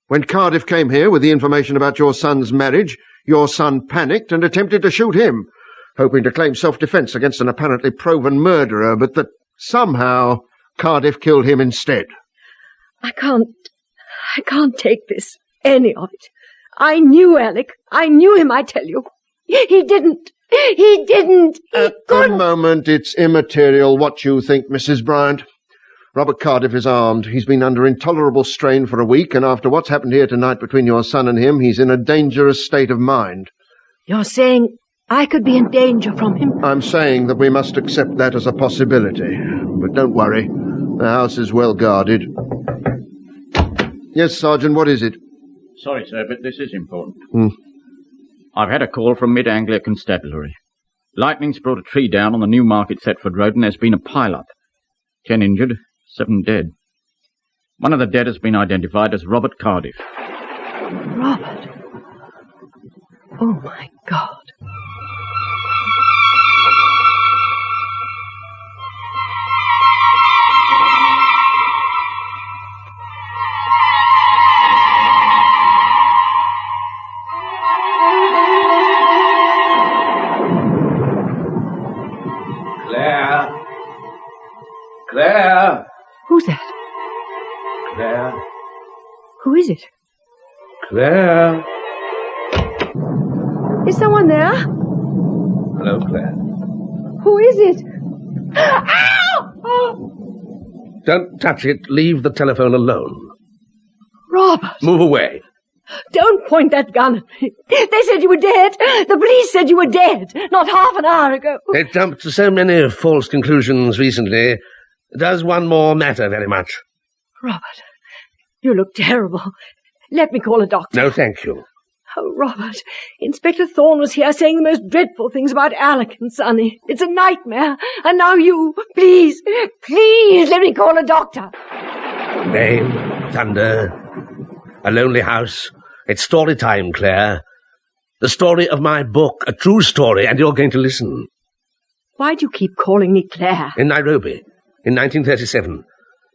When Cardiff came here with the information about your son's marriage, your son panicked and attempted to shoot him, hoping to claim self-defence against an apparently proven murderer, but that somehow Cardiff killed him instead. I can't take this, any of it. I knew Alec. I knew him, I tell you. He didn't. At the moment, it's immaterial what you think, Mrs. Bryant. Robert Cardiff is armed. He's been under intolerable strain for a week, and after what's happened here tonight between your son and him, he's in a dangerous state of mind. You're saying I could be in danger from him? I'm saying that we must accept that as a possibility. But don't worry. The house is well guarded. Yes, Sergeant, what is it? Sorry, sir, but this is important. I've had a call from Mid-Anglia Constabulary. Lightning's brought a tree down on the Newmarket Thetford Road and there's been a pile-up. 10 injured, 7 dead. One of the dead has been identified as Robert Cardiff. Robert? Oh, my God. Claire! Who's that? Claire! Who is it? Claire! Is someone there? Hello, Claire. Who is it? Ow! Oh! Don't touch it. Leave the telephone alone. Robert! Move away. Don't point that gun at me. They said you were dead. The police said you were dead not half an hour ago. They jumped to so many false conclusions recently. Does one more matter very much? Robert, you look terrible. Let me call a doctor. No, thank you. Oh, Robert, Inspector Thorne was here saying the most dreadful things about Alec and Sonny. It's a nightmare. And now you, please, let me call a doctor. Rain, thunder, a lonely house. It's story time, Claire. The story of my book, a true story, and you're going to listen. Why do you keep calling me Claire? In Nairobi, in 1937,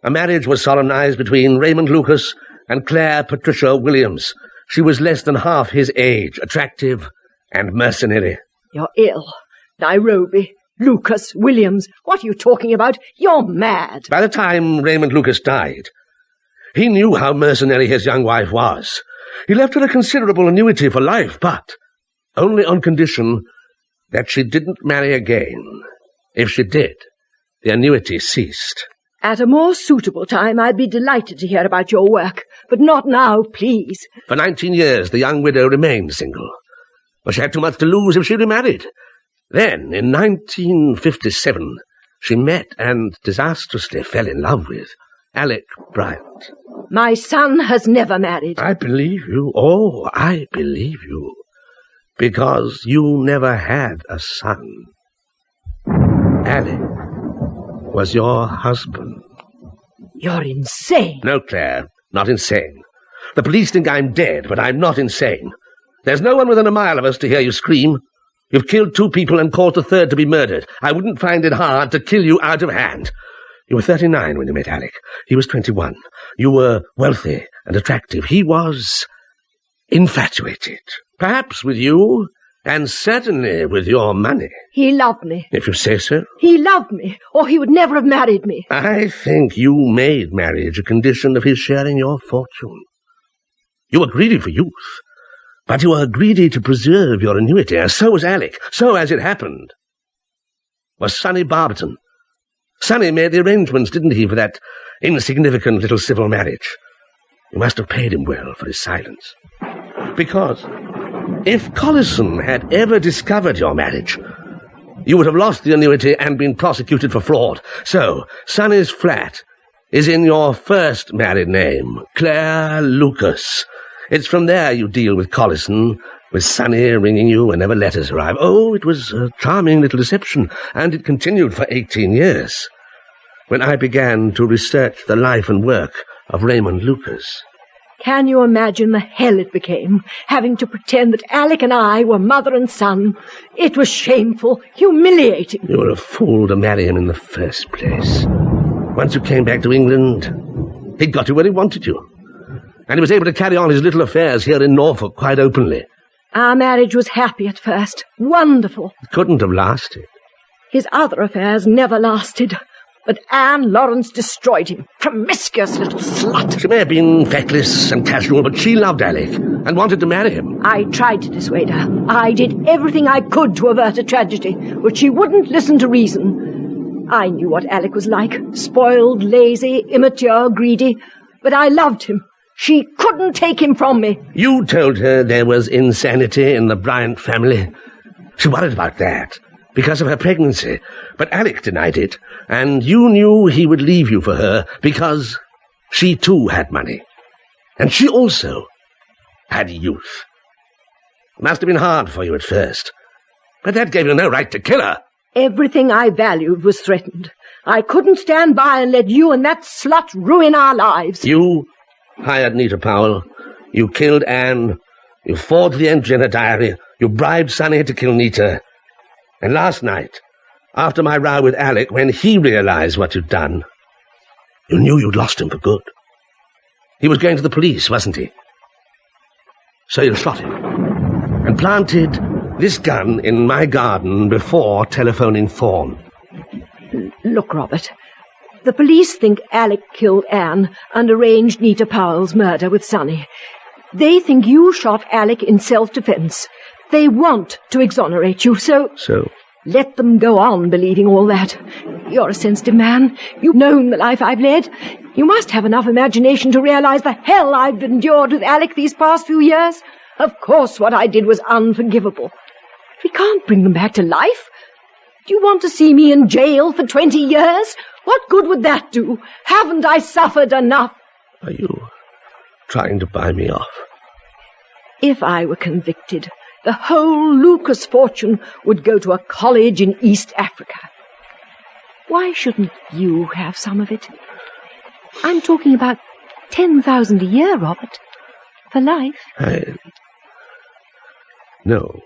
a marriage was solemnized between Raymond Lucas and Claire Patricia Williams. She was less than half his age, attractive and mercenary. You're ill. Nairobi, Lucas, Williams. What are you talking about? You're mad. By the time Raymond Lucas died, he knew how mercenary his young wife was. He left her a considerable annuity for life, but only on condition that she didn't marry again. If she did, the annuity ceased. At a more suitable time, I'd be delighted to hear about your work, but not now, please. For 19 years, the young widow remained single, but she had too much to lose if she remarried. Then, in 1957, she met and disastrously fell in love with Alec Bryant. My son has never married. I believe you. Oh, I believe you. Because you never had a son. Alec was your husband. You're insane. No, Claire, not insane. The police think I'm dead, but I'm not insane. There's no one within a mile of us to hear you scream. You've killed 2 people and caused a third to be murdered. I wouldn't find it hard to kill you out of hand. You were 39 when you met Alec. He was 21. You were wealthy and attractive. He was infatuated. Perhaps with you, and certainly with your money. He loved me. If you say so. He loved me, or he would never have married me. I think you made marriage a condition of his sharing your fortune. You were greedy for youth, but you were greedy to preserve your annuity, and so was Alec. So, as it happened, was Sonny Barbeton. Sonny made the arrangements, didn't he, for that insignificant little civil marriage? You must have paid him well for his silence. Because if Collison had ever discovered your marriage, you would have lost the annuity and been prosecuted for fraud. So, Sonny's flat is in your first married name, Claire Lucas. It's from there you deal with Collison, with Sonny ringing you whenever letters arrive. Oh, it was a charming little deception, and it continued for 18 years, when I began to research the life and work of Raymond Lucas. Can you imagine the hell it became, having to pretend that Alec and I were mother and son? It was shameful, humiliating. You were a fool to marry him in the first place. Once you came back to England, he'd got you where he wanted you. And he was able to carry on his little affairs here in Norfolk quite openly. Our marriage was happy at first. Wonderful. It couldn't have lasted. His other affairs never lasted. But Anne Lawrence destroyed him. Promiscuous little slut. She may have been feckless and casual, but she loved Alec and wanted to marry him. I tried to dissuade her. I did everything I could to avert a tragedy, but she wouldn't listen to reason. I knew what Alec was like. Spoiled, lazy, immature, greedy. But I loved him. She couldn't take him from me. You told her there was insanity in the Bryant family. She worried about that because of her pregnancy. But Alec denied it, and you knew he would leave you for her because she too had money. And she also had youth. It must have been hard for you at first, but that gave you no right to kill her. Everything I valued was threatened. I couldn't stand by and let you and that slut ruin our lives. You hired Nita Powell. You killed Anne. You forged the entry in her diary. You bribed Sonny to kill Nita. And last night, after my row with Alec, when he realized what you'd done, you knew you'd lost him for good. He was going to the police, wasn't he? So you shot him and planted this gun in my garden before telephoning Thorne. Look, Robert, the police think Alec killed Anne and arranged Nita Powell's murder with Sonny. They think you shot Alec in self-defense. They want to exonerate you, so... Let them go on believing all that. You're a sensitive man. You've known the life I've led. You must have enough imagination to realize the hell I've endured with Alec these past few years. Of course what I did was unforgivable. We can't bring them back to life. Do you want to see me in jail for 20 years? What good would that do? Haven't I suffered enough? Are you trying to buy me off? If I were convicted, the whole Lucas fortune would go to a college in East Africa. Why shouldn't you have some of it? I'm talking about 10,000 a year, Robert. For life. No.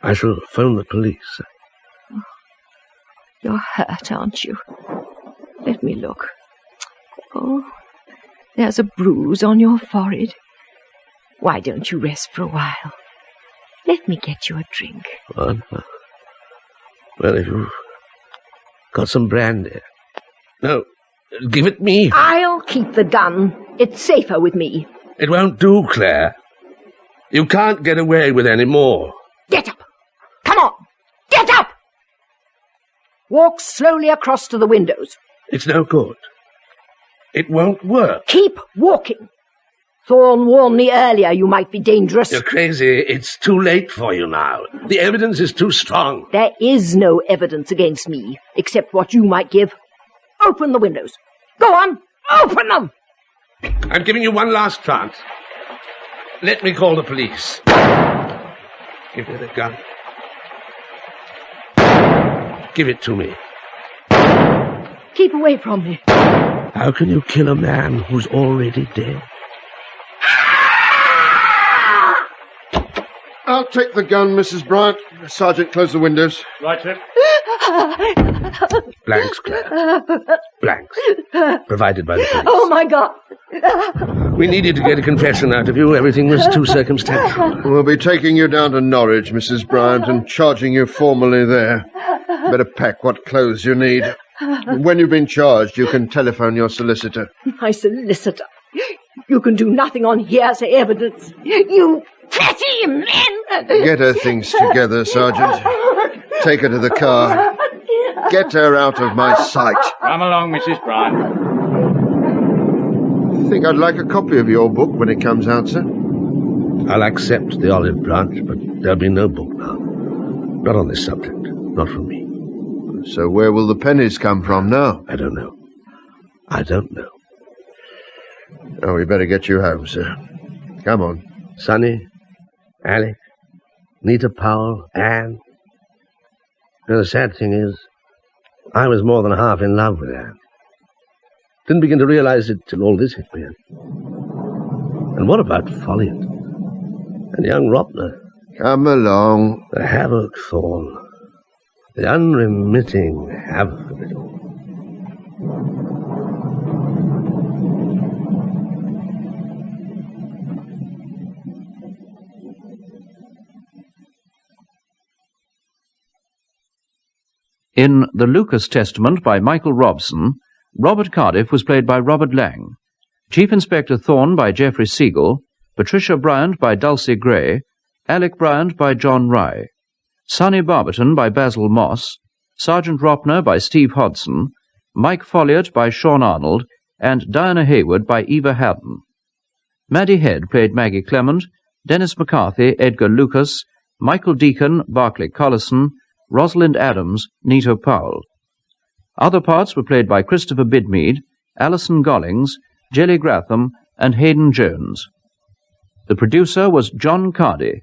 I shall phone the police. Oh, you're hurt, aren't you? Let me look. Oh, there's a bruise on your forehead. Why don't you rest for a while? Let me get you a drink. What? Well, if you've got some brandy. No, give it me. I'll keep the gun. It's safer with me. It won't do, Claire. You can't get away with any more. Get up! Come on! Get up! Walk slowly across to the windows. It's no good. It won't work. Keep walking. Thorne warned me earlier you might be dangerous. You're crazy. It's too late for you now. The evidence is too strong. There is no evidence against me, except what you might give. Open the windows. Go on, open them! I'm giving you one last chance. Let me call the police. Give me the gun. Give it to me. Keep away from me. How can you kill a man who's already dead? I'll take the gun, Mrs. Bryant. Sergeant, close the windows. Right, sir. Blanks, Claire. Blanks. Provided by the police. Oh, my God. We needed to get a confession out of you. Everything was too circumstantial. We'll be taking you down to Norwich, Mrs. Bryant, and charging you formally there. Better pack what clothes you need. When you've been charged, you can telephone your solicitor. My solicitor? You can do nothing on hearsay evidence. You petty men! Get her things together, Sergeant. Take her to the car. Get her out of my sight. Come along, Mrs. Bryant. I think I'd like a copy of your book when it comes out, sir. I'll accept the olive branch, but there'll be no book now. Not on this subject. Not from me. So where will the pennies come from now? I don't know. I don't know. Oh, we better get you home, sir. Come on. Sonny, Alec, Nita Powell, Anne. The sad thing is, I was more than half in love with Anne. Didn't begin to realize it till all this hit me. And what about Foiliort? And young Ropner? Come along. The havoc, Thorne. The unremitting havoc of it all. In The Lucas Testament by Michael Robson, Robert Cardiff was played by Robert Lang, Chief Inspector Thorne by Geoffrey Segal, Patricia Bryant by Dulcie Gray, Alec Bryant by John Rye, Sonny Barbeton by Basil Moss, Sergeant Ropner by Steve Hodson, Mike Foiliort by Sean Arnold, and Diana Hayward by Eva Haddon. Maddie Head played Maggie Clement, Denis McCarthy, Edgar Lucas, Michael Deacon, Barclay Collison, Rosalind Adams, Nita Powell. Other parts were played by Christopher Bidmead, Alison Gollings, Jelly Gratham, and Haydn Jones. The producer was John Cardy.